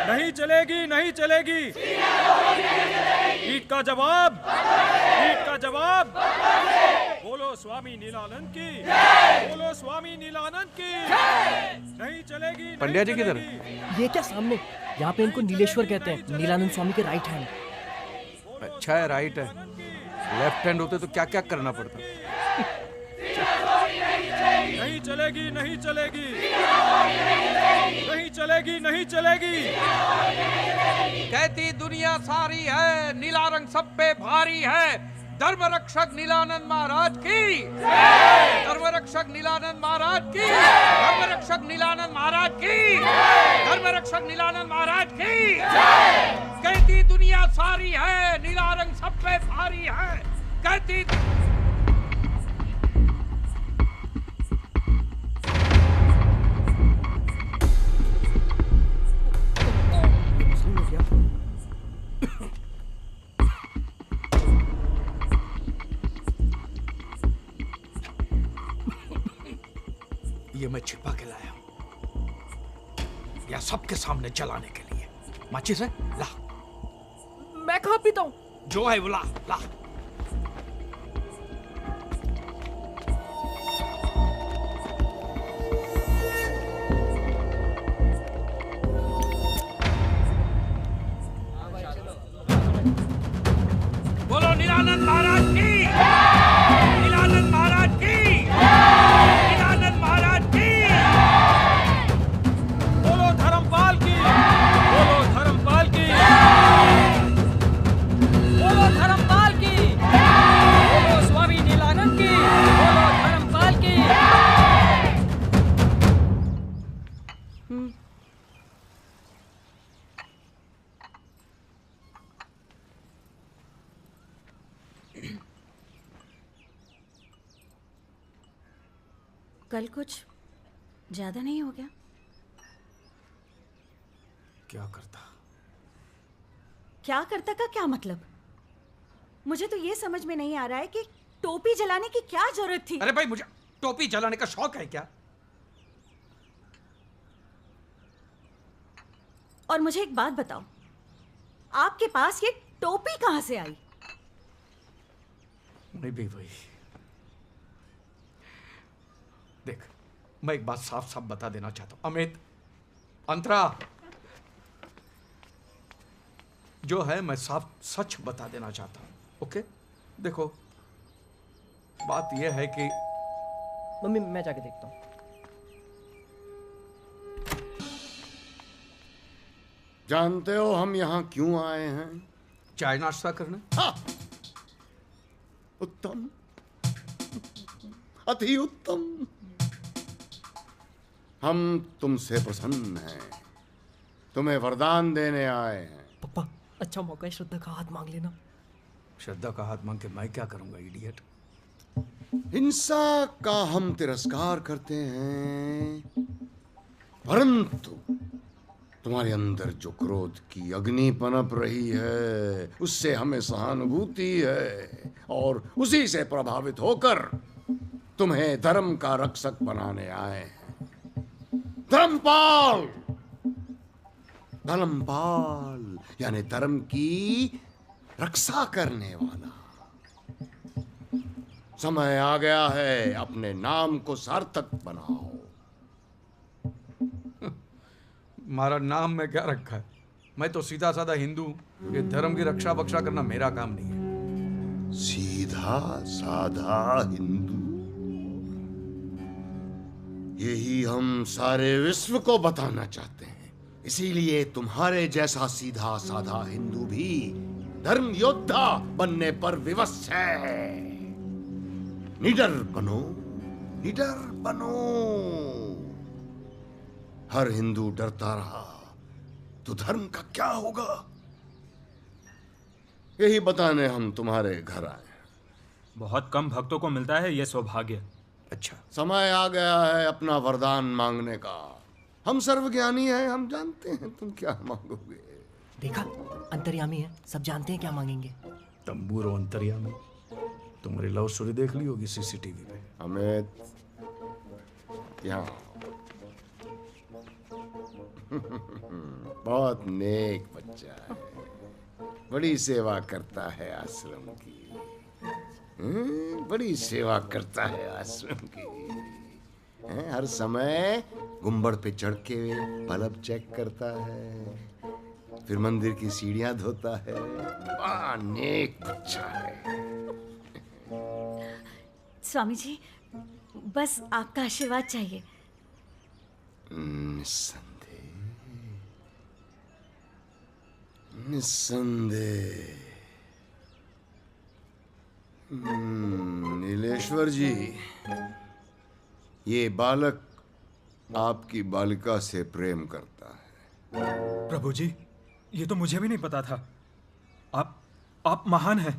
नहीं चलेगी, नहीं चलेगी। ईट का जवाब, ईट का जवाब। बोलो स्वामी नीलानंद की, बोलो स्वामी नीलानंद की। नहीं चलेगी। पंड्या जी किधर? ये क्या सामने? यहाँ पे इनको नीलेश्वर कहते हैं, नीलानंद स्वामी के राइट हैंड। अच्छा है, राइट है। लेफ्ट हैंड होते तो क्या क्या करना पड़ता। नहीं चलेगी, नहीं चलेगी, नहीं चलेगी, नहीं चलेगी। कहती दुनिया सारी है, नीला रंग सब पे भारी है। धर्म रक्षक नीलानंद महाराज की, धर्म रक्षक नीलानंद महाराज की, धर्म रक्षक नीलानंद महाराज की, धर्म रक्षक नीलानंद महाराज की। कहती दुनिया सारी है, नीला रंग सब पे भारी है। कहती ये मैं छिपा के लाया हूं, या सबके सामने जलाने के लिए। माचिस है? ला। मैं कहाँ पीता हूँ? जो है वो ला, ला। बोलो नीलानंद महाराज की, नीलानंद महाराज की, नीलानंद महाराज की। बोलो धर्मपाल की, बोलो धर्मपाल की, बोलो धर्मपाल की, बोलो स्वामी नीलानंद की, बोलो धर्मपाल की। कल कुछ ज्यादा नहीं हो गया? क्या करता? क्या करता का क्या मतलब? मुझे तो ये समझ में नहीं आ रहा है कि टोपी जलाने की क्या जरूरत थी। अरे भाई, मुझे टोपी जलाने का शौक है क्या? और मुझे एक बात बताओ, आपके पास ये टोपी कहां से आई? नहीं भी वही। देख, मैं एक बात साफ साफ बता देना चाहता हूं अमित, अंतरा, जो है मैं साफ सच बता देना चाहता हूं। ओके? देखो, बात यह है कि मम्मी, मैं जाके देखता हूँ। जानते हो हम यहाँ क्यों आए हैं? चाय नाश्ता करने। हाँ। उत्तम, अति उत्तम। हम तुमसे प्रसन्न हैं, तुम्हें वरदान देने आए हैं। पापा, अच्छा मौका है, श्रद्धा का हाथ मांग लेना। श्रद्धा का हाथ मांग के मैं क्या करूंगा, इडियट? हिंसा का हम तिरस्कार करते हैं, परंतु तुम्हारे अंदर जो क्रोध की अग्नि पनप रही है, उससे हमें सहानुभूति है और उसी से प्रभावित होकर तुम्हें धर्म का रक्षक बनाने आए हैं। धर्मपाल, धर्मपाल यानी धर्म की रक्षा करने वाला। समय आ गया है, अपने नाम को सार्थक बनाओ। हमारा नाम में क्या रखा है? मैं तो सीधा साधा हिंदू हूं। ये धर्म की रक्षा बक्षा करना मेरा काम नहीं है। सीधा साधा हिंदू, यही हम सारे विश्व को बताना चाहते हैं। इसीलिए तुम्हारे जैसा सीधा साधा हिंदू भी धर्म योद्धा बनने पर विवश है। निडर बनो, निडर बनो। हर हिंदू डरता रहा तो धर्म का क्या होगा? यही बताने हम तुम्हारे घर आए। बहुत कम भक्तों को मिलता है यह सौभाग्य। अच्छा, समय आ गया है अपना वरदान मांगने का। हम सर्वज्ञानी हैं, हम जानते हैं तुम क्या मांगोगे। देखा, अंतर्यामी है, सब जानते हैं क्या मांगेंगे। तंबूरो अंतर्यामी, तुम्हारी लव स्टोरी देख ली होगी सीसीटीवी पे। अमित, यहाँ बहुत नेक बच्चा है, बड़ी सेवा करता है आश्रम की। बड़ी सेवा करता है आश्रम की। हर समय गुंबद पे चढ़ के बल्ब चेक करता है, फिर मंदिर की सीढ़ियां धोता है। बड़ा नेक बच्चा है। स्वामी जी, बस आपका आशीर्वाद चाहिए। निस्संदेह। नीलेश्वर जी, ये बालक आपकी बालिका से प्रेम करता है। प्रभु जी, ये तो मुझे भी नहीं पता था। आप महान हैं,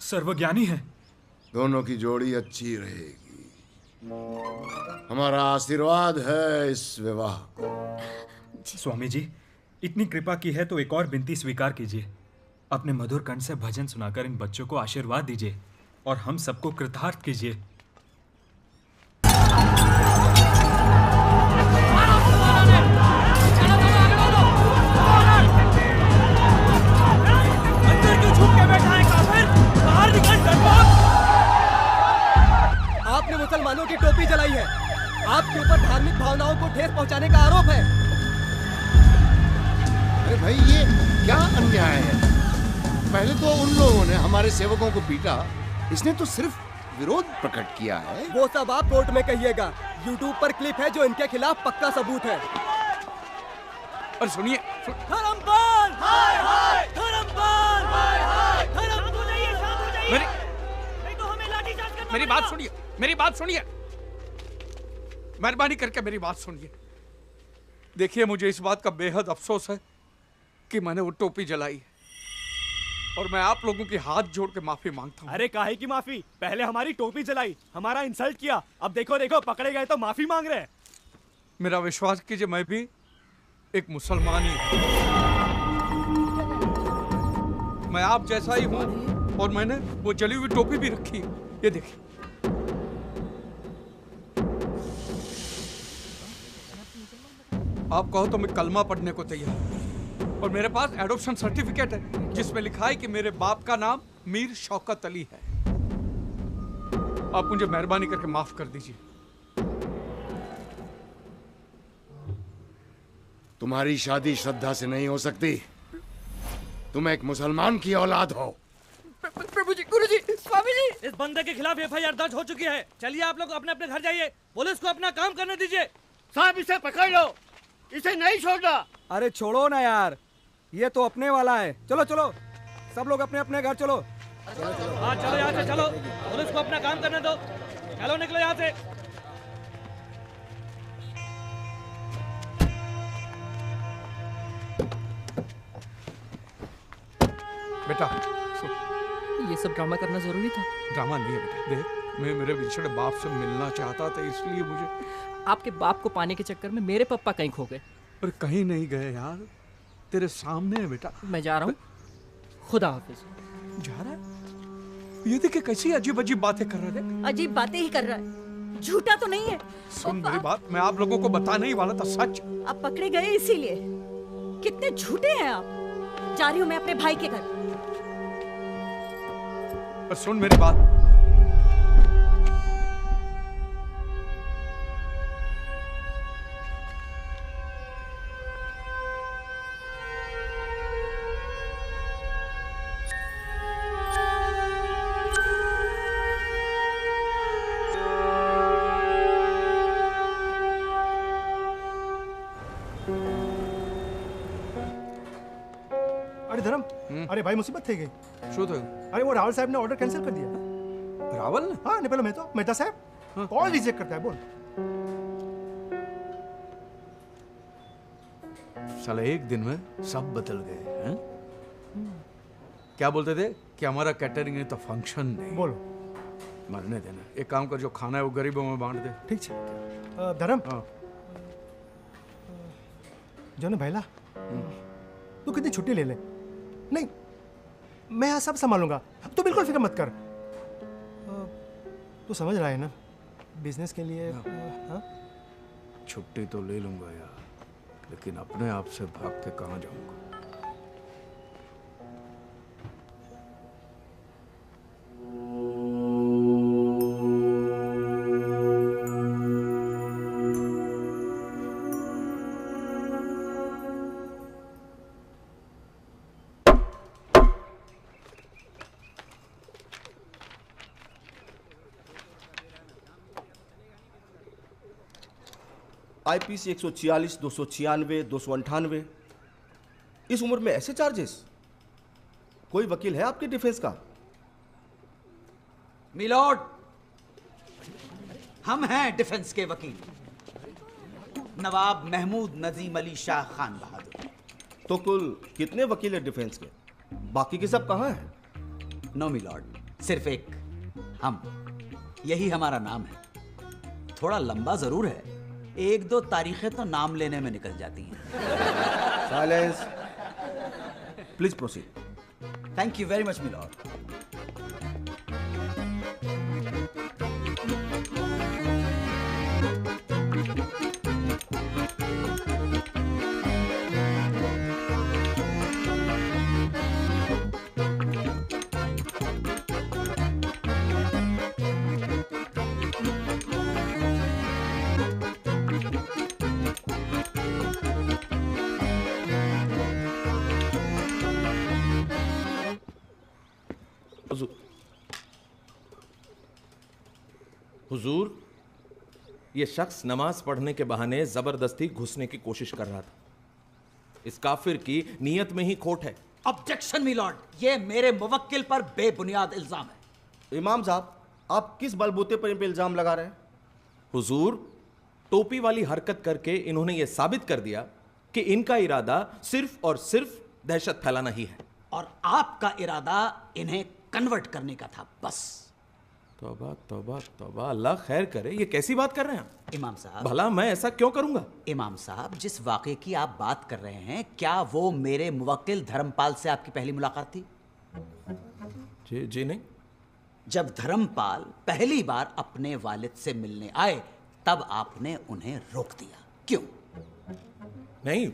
सर्वज्ञानी हैं। दोनों की जोड़ी अच्छी रहेगी। हमारा आशीर्वाद है इस विवाह को। स्वामी जी, इतनी कृपा की है तो एक और विनती स्वीकार कीजिए। अपने मधुर कंठ से भजन सुनाकर इन बच्चों को आशीर्वाद दीजिए और हम सबको कृतार्थ कीजिए। आपने मुसलमानों की टोपी जलाई है। आपके ऊपर धार्मिक भावनाओं को ठेस पहुंचाने का आरोप है। अरे भाई, ये क्या अन्याय है। पहले तो उन लोगों ने हमारे सेवकों को पीटा, इसने तो सिर्फ विरोध प्रकट किया है। वो सब आप कोर्ट में कहिएगा। यूट्यूब पर क्लिप है जो इनके खिलाफ पक्का सबूत है। और सुनिए, धर्मपाल! हाय हाय! धर्मपाल! हाय हाय! धर्म हो जाइए, शांत हो जाइए। नहीं तो हमें लाठीचार्ज करना मेरी बात सुनिए, मेरी बात सुनिए, मेहरबानी करके मेरी बात सुनिए। देखिए, मुझे इस बात का बेहद अफसोस है कि मैंने वो टोपी जलाई है और मैं आप लोगों की हाथ जोड़ के माफी मांगता हूँ। अरे काहे की माफी? पहले हमारी टोपी जलाई, हमारा इंसल्ट किया, अब देखो देखो पकड़े गए तो माफी मांग रहे हैं। मेरा विश्वास कीजिए, मैं भी एक मुसलमान ही हूँ। मैं आप जैसा ही हूँ और मैंने वो जली हुई टोपी भी रखी है। ये देखिए। आप कहो तो मैं कलमा पढ़ने को तैयार हूं। और मेरे पास एडॉप्शन सर्टिफिकेट है जिसमें लिखा है कि मेरे बाप का नाम मीर शौकत अली है। आप मुझे मेहरबानी करके माफ कर दीजिए। तुम्हारी शादी श्रद्धा से नहीं हो सकती। तुम एक मुसलमान की औलाद हो। प्रभु जी, गुरु जी, स्वामी जी, इस बंदे के खिलाफ एफआईआर दर्ज हो चुकी है। चलिए आप लोग अपने अपने घर जाइए, पुलिस को अपना काम करने दीजिए। साहब, इसे पकड़ लो, इसे नहीं छोड़ना। अरे छोड़ो ना यार, ये तो अपने वाला है। चलो चलो, सब लोग अपने अपने घर चलो। हाँ चलो, यहाँ से चलो, पुलिस को अपना काम करने दो। चलो निकलो यहाँ से। बेटा, ये सब ड्रामा करना जरूरी था? ड्रामा नहीं है बेटा। देख, मैं मेरे बिछड़े बाप से मिलना चाहता था, इसलिए मुझे। आपके बाप को पाने के चक्कर में मेरे पापा कहीं खो गए। पर कहीं नहीं गए यार, तेरे सामने है बेटा। मैं जा रहा हूँ, खुदा हाफिज। जा रहा है? ये देखिए कैसी अजीब अजीब बातें कर रहे थे। अजीब बातें ही कर रहा है, झूठा तो नहीं है। सुन मेरी बात, मैं आप लोगों को बताने ही वाला था सच। आप पकड़े गए इसीलिए। कितने झूठे हैं आप। जा रही हूँ मैं अपने भाई के घर। पर सुन मेरी बात, अरे धर्म, अरे भाई मुसीबत थी गई। શું થયું? अरे वो रावल साहब ने ऑर्डर कैंसिल कर दिया। रावल? हाँ, नहीं पहले मेहता साहब कॉल रिजेक्ट करता है। बोल। साला एक दिन में सब बदल गए हैं। क्या बोलते थे कि हमारा कैटरिंग नहीं तो फंक्शन नहीं। बोलो। मरने देना। एक काम कर, जो खाना है वो गरीबों में बांट दे। ठीक है धर्म। जो ना भैला, तू कितनी छुट्टी ले ले। नहीं, मैं यहाँ सब संभालूंगा, तू बिल्कुल फिक्र मत कर। तू समझ रहा है ना, बिजनेस के लिए। हाँ? छुट्टी तो ले लूंगा यार, लेकिन अपने आप से भाग के कहाँ जाऊंगा। आईपीसी 146, 296, 298। इस उम्र में ऐसे चार्जेस? कोई वकील है आपके डिफेंस का? मिलॉर्ड, हम हैं डिफेंस के वकील, नवाब महमूद नजीम अली शाह खान बहादुर। तो कुल कितने वकील हैं डिफेंस के? बाकी के सब कहाँ हैं? नो मिलॉर्ड, सिर्फ एक, हम। यही हमारा नाम है। थोड़ा लंबा जरूर है, एक दो तारीखें तो नाम लेने में निकल जाती हैं। Silence, please proceed. Thank you very much milord. हुजूर, ये शख्स नमाज पढ़ने के बहाने जबरदस्ती घुसने की कोशिश कर रहा था। इस काफिर की नीयत में ही खोट है। ऑब्जेक्शन मिलॉर्ड, ये मेरे मुवक्किल पर बेबुनियाद इल्जाम है। इमाम साहब, आप किस बलबूते पर इन पे इल्जाम लगा रहे हैं? हुजूर, टोपी वाली हरकत करके इन्होंने ये साबित कर दिया कि इनका इरादा सिर्फ और सिर्फ दहशत फैलाना ही है, और आपका इरादा इन्हें कन्वर्ट करने का था, बस। तौबा तौबा तौबा, अल्लाह खैर करे। ये कैसी बात कर रहे हैं इमाम साहब? भला मैं ऐसा क्यों करूंगा? इमाम साहब, जिस वाक़े की आप बात कर रहे हैं, क्या वो मेरे मुवक्किल धर्मपाल से आपकी पहली मुलाकात थी? जी नहीं। जब धर्मपाल पहली बार अपने वालिद से मिलने आए, तब आपने उन्हें रोक दिया, क्यों? नहीं,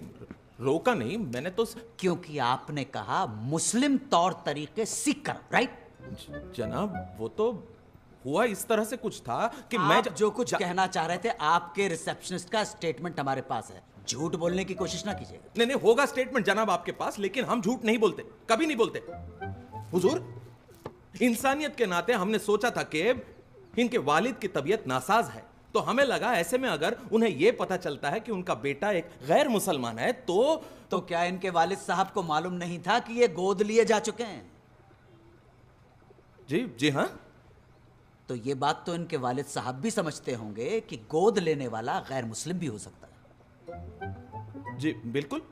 रोका नहीं, मैंने तो क्योंकि आपने कहा मुस्लिम तौर तरीके सीख कर, राइट? जनाब, वो तो हुआ इस तरह से कुछ था कि मैं जो कुछ कहना चाह रहे थे, आपके रिसेप्शनिस्ट का स्टेटमेंट हमारे पास है। झूठ बोलने की कोशिश ना कीजिएगा। नहीं नहीं, होगा स्टेटमेंट जनाब आपके पास, लेकिन हम झूठ नहीं बोलते, कभी नहीं बोलते। हुजूर, इंसानियत के नाते हमने सोचा था कि इनके वालिद की तबीयत नासाज है, तो हमें लगा ऐसे में अगर उन्हें यह पता चलता है कि उनका बेटा एक गैर मुसलमान है तो क्या इनके वालिद साहब को मालूम नहीं था कि ये गोद लिए जा चुके हैं? जी हाँ। तो ये बात तो इनके वालिद साहब भी समझते होंगे कि गोद लेने वाला गैर मुस्लिम भी हो सकता है। जी बिल्कुल।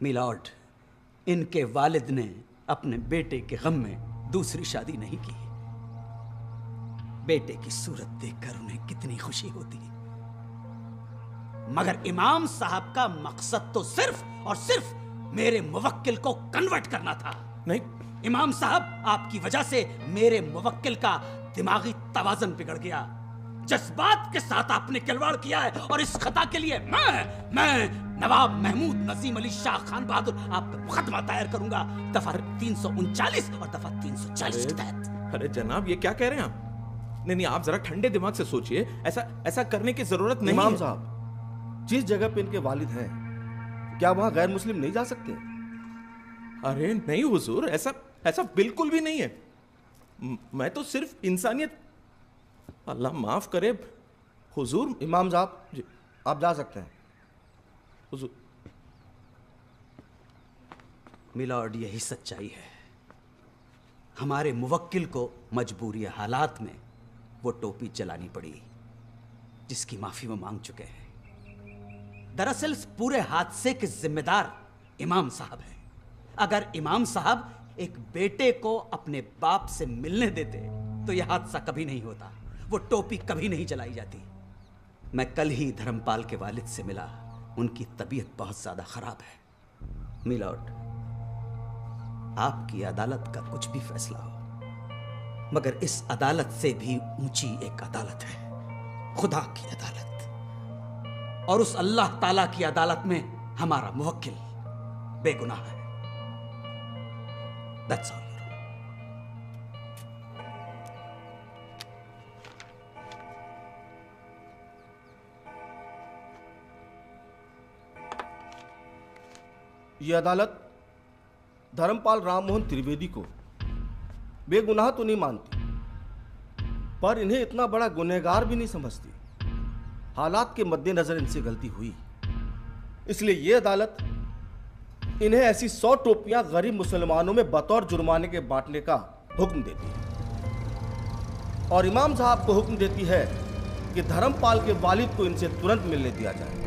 मिलॉर्ड, इनके वालिद ने अपने बेटे के गम में दूसरी शादी नहीं की। बेटे की सूरत देखकर उन्हें कितनी खुशी होती, मगर इमाम साहब का मकसद तो सिर्फ और सिर्फ मेरे मुवक्किल को कन्वर्ट करना था। नहीं इमाम साहब, आपकी वजह से मेरे मुवक्किल का दिमागी तवाज़ुन बिगड़ गया। जज्बात के साथ आपने खिलवाड़ किया है, और इस खता के लिए मैं नवाब महमूद नजीम अली शाह खान बहादुर आप पे मुकदमा दायर करूंगा, दफा 339 और दफा 340 के तहत। अरे जनाब, ये क्या कह रहे हैं आप? नहीं, आप जरा ठंडे दिमाग से सोचिए। ऐसा करने की जरूरत नहीं है। इमाम साहब, जिस जगह पे इनके वालिद हैं, क्या वहां गैर मुस्लिम नहीं जा सकते? अरे नहीं हुजूर, ऐसा बिल्कुल भी नहीं है। मैं तो सिर्फ इंसानियत। अल्लाह माफ करे हुजूर। इमाम साहब जी, आप जा सकते हैं। हुजूर। मिलॉर्ड, यही सच्चाई है। हमारे मुवक्किल को मजबूरी हालात में वो टोपी चलानी पड़ी, जिसकी माफी वो मांग चुके हैं। दरअसल इस पूरे हादसे के जिम्मेदार इमाम साहब हैं। अगर इमाम साहब एक बेटे को अपने बाप से मिलने देते तो यह हादसा कभी नहीं होता, वो टोपी कभी नहीं जलाई जाती। मैं कल ही धर्मपाल के वालिद से मिला, उनकी तबीयत बहुत ज्यादा खराब है। मिलॉर्ड, आपकी अदालत का कुछ भी फैसला हो, मगर इस अदालत से भी ऊंची एक अदालत है, खुदा की अदालत। और उस अल्लाह ताला की अदालत में हमारा मुवक्किल बेगुनाह है। That's all. ये अदालत धर्मपाल राममोहन त्रिवेदी को बेगुनाह तो नहीं मानती, पर इन्हें इतना बड़ा गुनहगार भी नहीं समझती। हालात के मद्देनजर इनसे गलती हुई, इसलिए ये अदालत इन्हें ऐसी 100 टोपियां गरीब मुसलमानों में बतौर जुर्माने के बांटने का हुक्म देती है। और इमाम साहब को हुक्म देती है कि धर्मपाल के वालिद को इनसे तुरंत मिलने दिया जाए।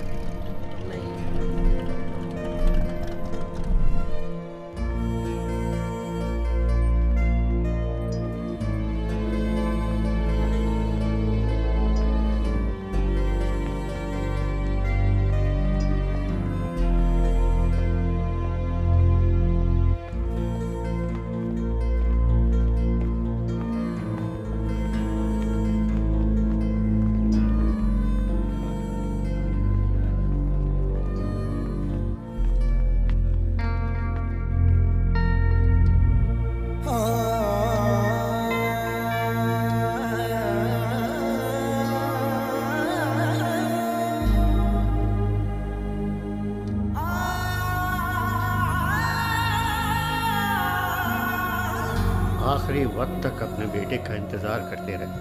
आखिरी वक्त तक अपने बेटे का इंतजार करते रहे।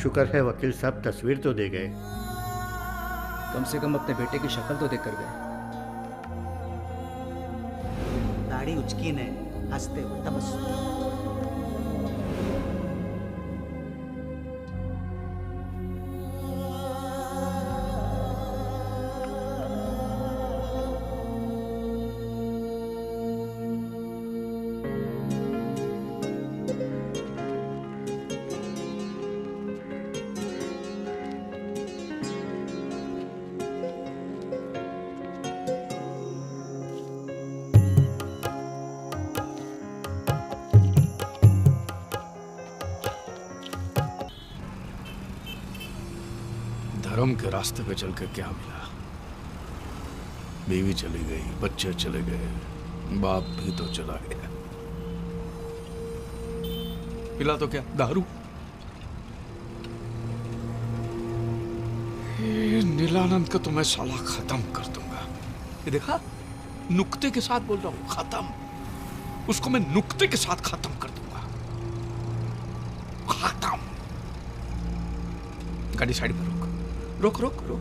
शुक्र है वकील साहब तस्वीर तो दे गए। कम से कम अपने बेटे की शक्ल तो देख कर गए। दाढ़ी उचकी ने हंसते हुए तबस्सुम। धर्म के रास्ते पे चल के क्या मिला? बीवी चली गई, बच्चे चले गए, बाप भी तो चला गया। पिला तो क्या, दारू? ये नीलानंद को तो मैं साला खत्म कर दूंगा। ये देखा, नुक्ते के साथ बोल रहा हूं, खत्म। उसको मैं नुक्ते के साथ खत्म कर दूंगा। खत्म। गाड़ी साइड पर रोक रोक रोक।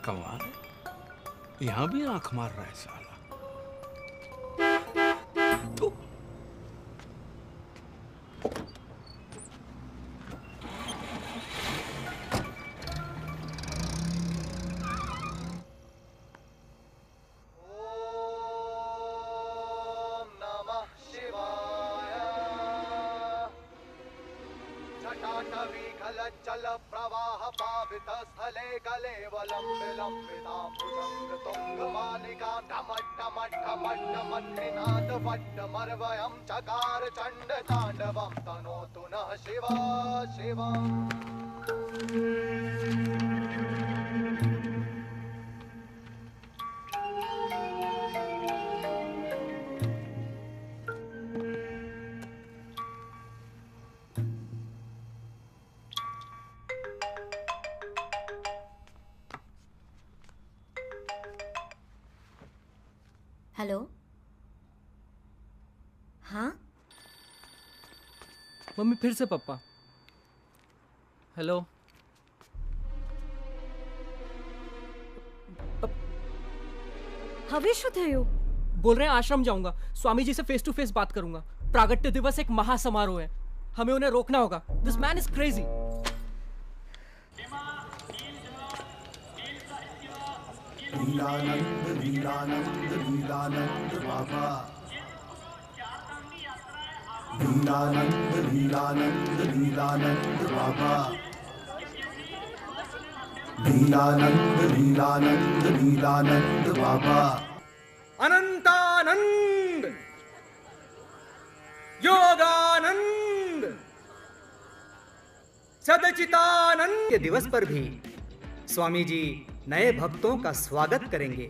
कमाल है, यहां भी आंख मार रहा है साला। तो चकार चंड तांडवम तनोतु नः शिवा शिवम्। हेलो, हाँ मम्मी फिर से पप्पा। Hello, How is Shudhayu? बोल रहे हैं आश्रम जाऊंगा, स्वामी जी से फेस टू फेस बात करूंगा। प्रागट्य दिवस एक महासमारोह है, हमें उन्हें रोकना होगा। This man is crazy. Leelanand Leelanand Leelanand बाबा, लीलानंद लीलानंद लीलानंद बाबा, लीलानंद लीलानंद लीलानंद बाबा। अनंतानंद, योगानंद, सदचितानंद के दिवस पर भी स्वामी जी नए भक्तों का स्वागत करेंगे।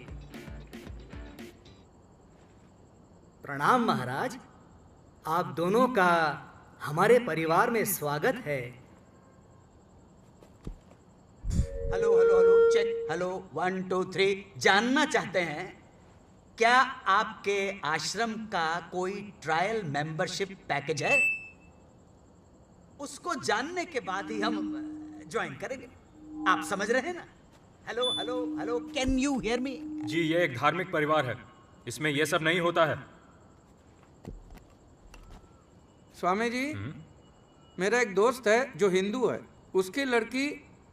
प्रणाम महाराज, आप दोनों का हमारे परिवार में स्वागत है। Hello hello hello check, hello 1 2 3। जानना चाहते हैं क्या आपके आश्रम का कोई ट्रायल मेंबरशिप पैकेज है? उसको जानने के बाद ही हम ज्वाइन करेंगे। आप समझ रहे हैं ना? Hello hello hello, can you hear me? जी, ये एक धार्मिक परिवार है, इसमें ये सब नहीं होता है। स्वामी जी, मेरा एक दोस्त है जो हिंदू है, उसकी लड़की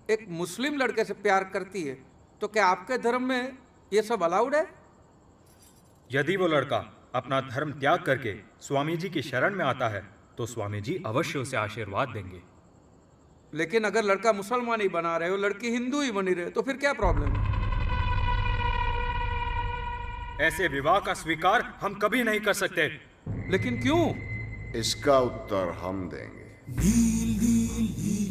एक मुस्लिम लड़के से प्यार करती है, तो क्या आपके धर्म में ये सब अलाउड है? यदि वो लड़का अपना धर्म त्याग करके स्वामी जी की शरण में आता है तो स्वामी जी अवश्य उसे आशीर्वाद देंगे। लेकिन अगर लड़का मुसलमान ही बना रहे हो, लड़की हिंदू ही बनी रहे, तो फिर क्या प्रॉब्लम है? ऐसे विवाह का स्वीकार हम कभी नहीं कर सकते। लेकिन क्यों? इसका उत्तर हम देंगे।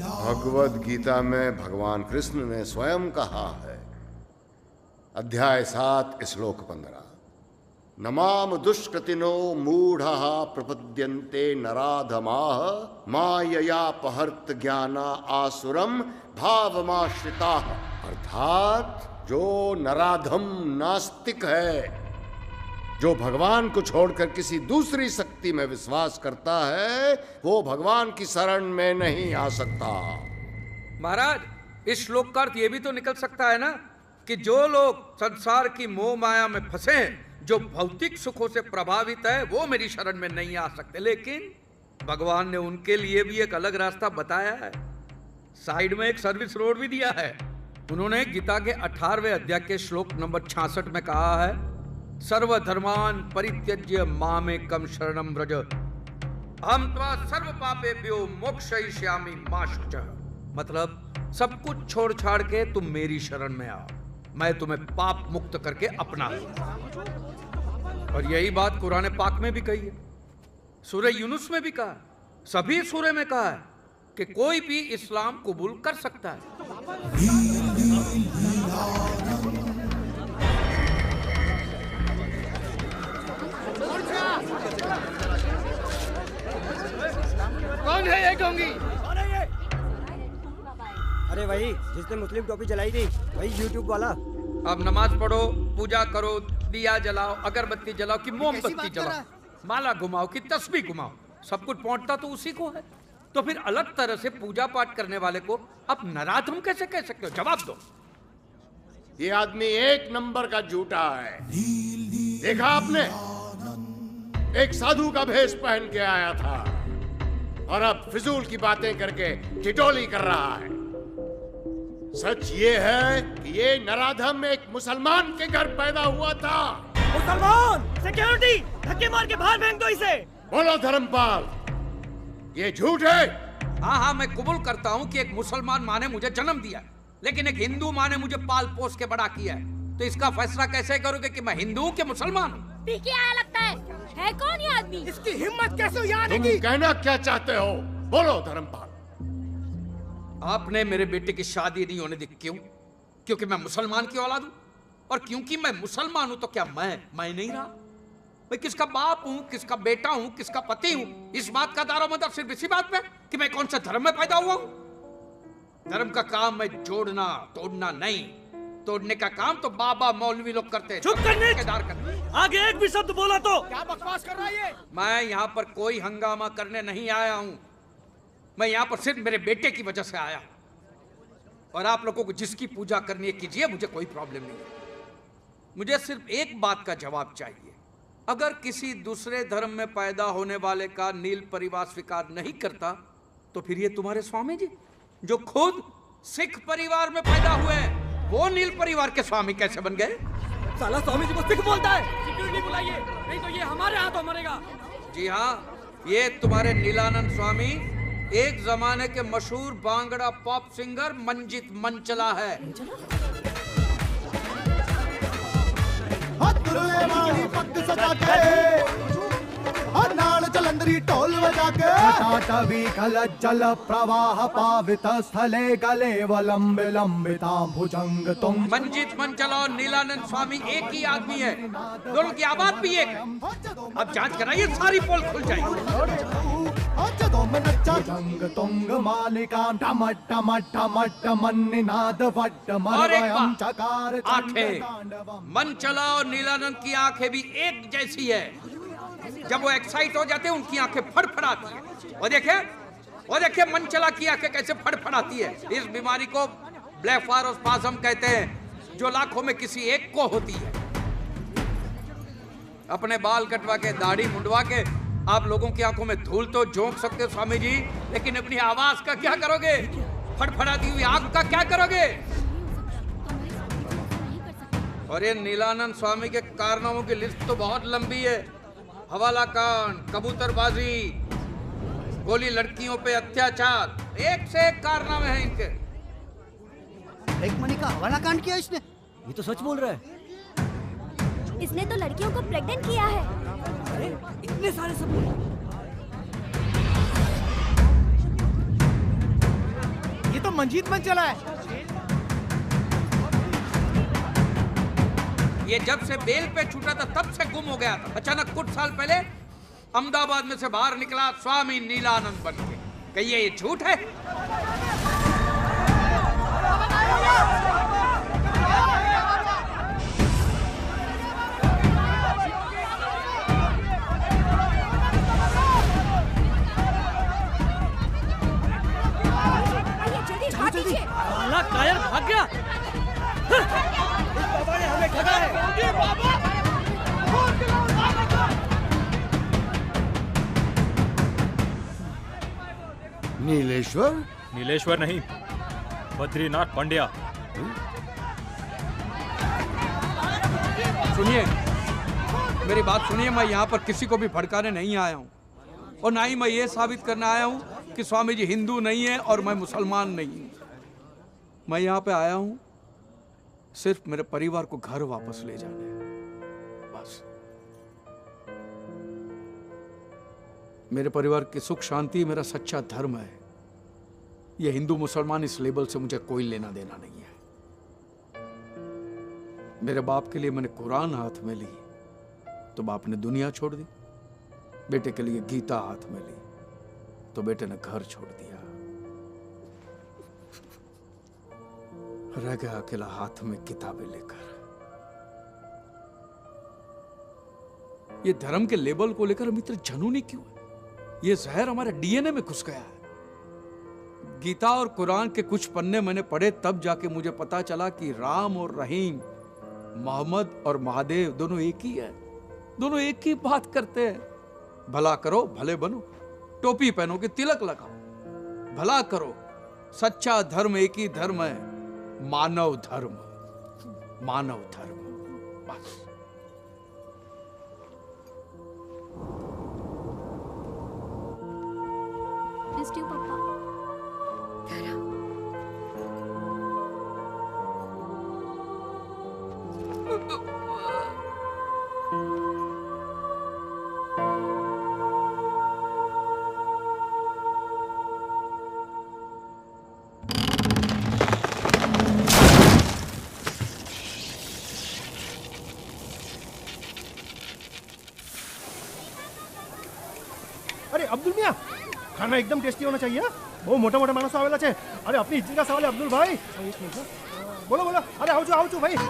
भगवद गीता में भगवान कृष्ण ने स्वयं कहा है, अध्याय 7 श्लोक 15, नमाम दुष्कृतिनो मूढ़ः प्रपद्यन्ते नराधमाः माययापहर्त ज्ञाना आसुरम भावमाश्रिताः। अर्थात जो नराधम नास्तिक है, जो भगवान को छोड़कर किसी दूसरी शक्ति में विश्वास करता है, वो भगवान की शरण में नहीं आ सकता। महाराज, इस श्लोक का अर्थ ये भी तो निकल सकता है ना कि जो लोग संसार की मोह माया में फंसे हैं, जो भौतिक सुखों से प्रभावित है, वो मेरी शरण में नहीं आ सकते। लेकिन भगवान ने उनके लिए भी एक अलग रास्ता बताया है, साइड में एक सर्विस रोड भी दिया है। उन्होंने गीता के 18वें अध्याय के श्लोक नंबर 66 में कहा है, सर्वधर्मान परित्यज्य मामेकं शरणं व्रज अहं त्वा सर्व पापेभ्यो मोक्षयिष्यामि मा शुचः। मतलब सब कुछ छोड़ छाड़ के तुम मेरी शरण में आओ, मैं तुम्हें पाप मुक्त करके अपना लूंगा। और यही बात कुरान पाक में भी कही है, सूरह यूनुस में भी कहा है, सभी सूरह में कहा है कि कोई भी इस्लाम कबूल कर सकता है। कौन है ये ढोंगी? अरे वही जिसने मुस्लिम टोपी जलाई थी, वही यूट्यूब वाला। अब नमाज पढ़ो, पूजा करो, दिया जलाओ, अगरबत्ती जलाओ कि मोमबत्ती जलाओ, माला घुमाओ कि तस्बीह घुमाओ, सब कुछ पहुंचता तो उसी को है। तो फिर अलग तरह से पूजा पाठ करने वाले को आप नराधम कैसे कह सकते हो? जवाब दो। ये आदमी एक नंबर का झूठा है। देखा आपने, एक साधु का भेष पहन के आया था और अब फिजूल की बातें करके ठिठोली कर रहा है। सच ये है कि ये नराधम एक मुसलमान के घर पैदा हुआ था। मुसलमान! सिक्योरिटी! धक्के मार के बाहर फेंक दो इसे। बोलो धर्मपाल, ये झूठ है? हाँ हाँ, मैं कबूल करता हूँ कि एक मुसलमान माँ ने मुझे जन्म दिया, लेकिन एक हिंदू माँ ने मुझे पाल पोस के बड़ा किया है। तो इसका फैसला कैसे करोगे कि मैं हिंदू हूँ कि मुसलमान हूँ? पीके आया लगता है कौन ये आदमी? इसकी हिम्मत कैसे हुई आने तुम की? कहना क्या चाहते हो? बोलो धर्मपाल। आपने मेरे बेटे की शादी नहीं होने दी, क्यों? क्योंकि मैं मुसलमान की औलाद हूँ, और क्योंकि मैं मुसलमान हूँ तो क्या मैं नहीं रहा? मैं किसका बाप हूँ, किसका बेटा हूँ, किसका पति हूँ? इस बात का दारोमदार सिर्फ इसी बात पे कि मैं कौन सा धर्म में पैदा हुआ हूँ। धर्म का काम मैं जोड़ना तोड़ना नहीं, तोड़ने का काम तो बाबा मौलवी लोग करते हैं। चुप करने! करते। आगे एक भी शब्द बोला तो क्या बकवास कर रहा है ये? मैं यहाँ पर कोई हंगामा करने नहीं आया हूँ, मैं यहाँ पर सिर्फ मेरे बेटे की वजह से आया। और आप लोगों को जिसकी पूजा करनी है कीजिए, मुझे कोई प्रॉब्लम नहीं है। मुझे सिर्फ एक बात का जवाब चाहिए अगर किसी दूसरे धर्म में पैदा होने वाले का नील परिवार स्वीकार नहीं करता तो फिर ये तुम्हारे स्वामी जी जो खुद सिख परिवार में पैदा हुए हैं, वो नील परिवार के स्वामी कैसे बन गए? साला स्वामी जी को सिख बोलता है। सिक्योरिटी बुलाइए, नहीं तो ये हमारे हाथों मरेगा। जी हाँ, ये तुम्हारे नीलानंद स्वामी एक जमाने के मशहूर बांगड़ा पॉप सिंगर मंजित मंचला है। पग सजा के और नाल जलंधरी ढोल बजा के टाटवी खल जल प्रवाह पावित स्थले गले वलंब लंबिता भुजंग तुम। मंजित मंचला और नीलानंद स्वामी एक ही आदमी है, दोनों की आवाज भी एक है। अब जांच कराइए, सारी पोल खुल जाएगी। भुजंग तुंग मालिका डम डम डम डम निनाद वड्ड और एक मरवयम बात, चकार आंखें मंचला और नीलानंद की आंखें भी एक जैसी है। जब वो एक्साइट हो जाते हैं उनकी आंखें फड़फड़ाती है। और देखिए मंचला की आंखें कैसे फड़फड़ाती है। इस बीमारी को ब्लेफारोस्पाज्म कहते हैं, जो लाखों में किसी एक को होती है। अपने बाल कटवा के, दाढ़ी मुंडवा के आप लोगों की आंखों में धूल तो झोंक सकते हो स्वामी जी, लेकिन अपनी आवाज का क्या करोगे? फड़फड़ाती हुई आंख का क्या करोगे? और ये नीलानंद स्वामी के कारनामों की लिस्ट तो बहुत लंबी है। हवाला कांड, कबूतरबाजी, गोली लड़कियों पे अत्याचार, एक से एक कारनामे हैं इनके। एक मनी का हवाला कांड किया इसने? ये तो सच बोल रहा है। इसने तो लड़कियों को प्रेग्नेंट किया है। अरे इतने सारे सबूत। ये तो मंजीत मंचला है। ये जब से बेल पे छूटा था तब से गुम हो गया था। अचानक कुछ साल पहले अहमदाबाद में से बाहर निकला स्वामी नीलानंद बन के। कहिए ये झूठ है? साला कायर भाग गया। बाबा ने हमें ठगा है। नीलेश्वर? नीलेश्वर नहीं, बद्रीनाथ पंड्या। सुनिए, मेरी बात सुनिए। मैं यहाँ पर किसी को भी भड़काने नहीं आया हूँ, और ना ही मैं ये साबित करने आया हूँ कि स्वामी जी हिंदू नहीं है और मैं मुसलमान नहीं हूँ। मैं यहाँ पे आया हूँ सिर्फ मेरे परिवार को घर वापस ले जाने, बस। मेरे परिवार की सुख शांति मेरा सच्चा धर्म है। यह हिंदू मुसलमान इस लेबल से मुझे कोई लेना देना नहीं है। मेरे बाप के लिए मैंने कुरान हाथ में ली तो बाप ने दुनिया छोड़ दी। बेटे के लिए गीता हाथ में ली तो बेटे ने घर छोड़ दिया। रह गया अकेला हाथ में किताबें लेकर। ये धर्म के लेबल को लेकर हम इतने जुनूनी क्यों है? ये जहर हमारे डीएनए में घुस गया है। गीता और कुरान के कुछ पन्ने मैंने पढ़े तब जाके मुझे पता चला कि राम और रहीम, मोहम्मद और महादेव दोनों एक ही है। दोनों एक ही बात करते हैं। भला करो भले बनो, टोपी पहनो कि तिलक लगाओ। भला करो, सच्चा धर्म एक ही धर्म है, मानव धर्म। मानव धर्म, बस। Missed you, Papa. अरे अब्दुल मियाँ, खाना एकदम टेस्टी होना चाहिए। बहुत मोटा मोटा मानस आवेला छे। अरे अपनी इज्जत का सवाल है अब्दुल भाई। बोलो बोलो। अरे आओ भाई।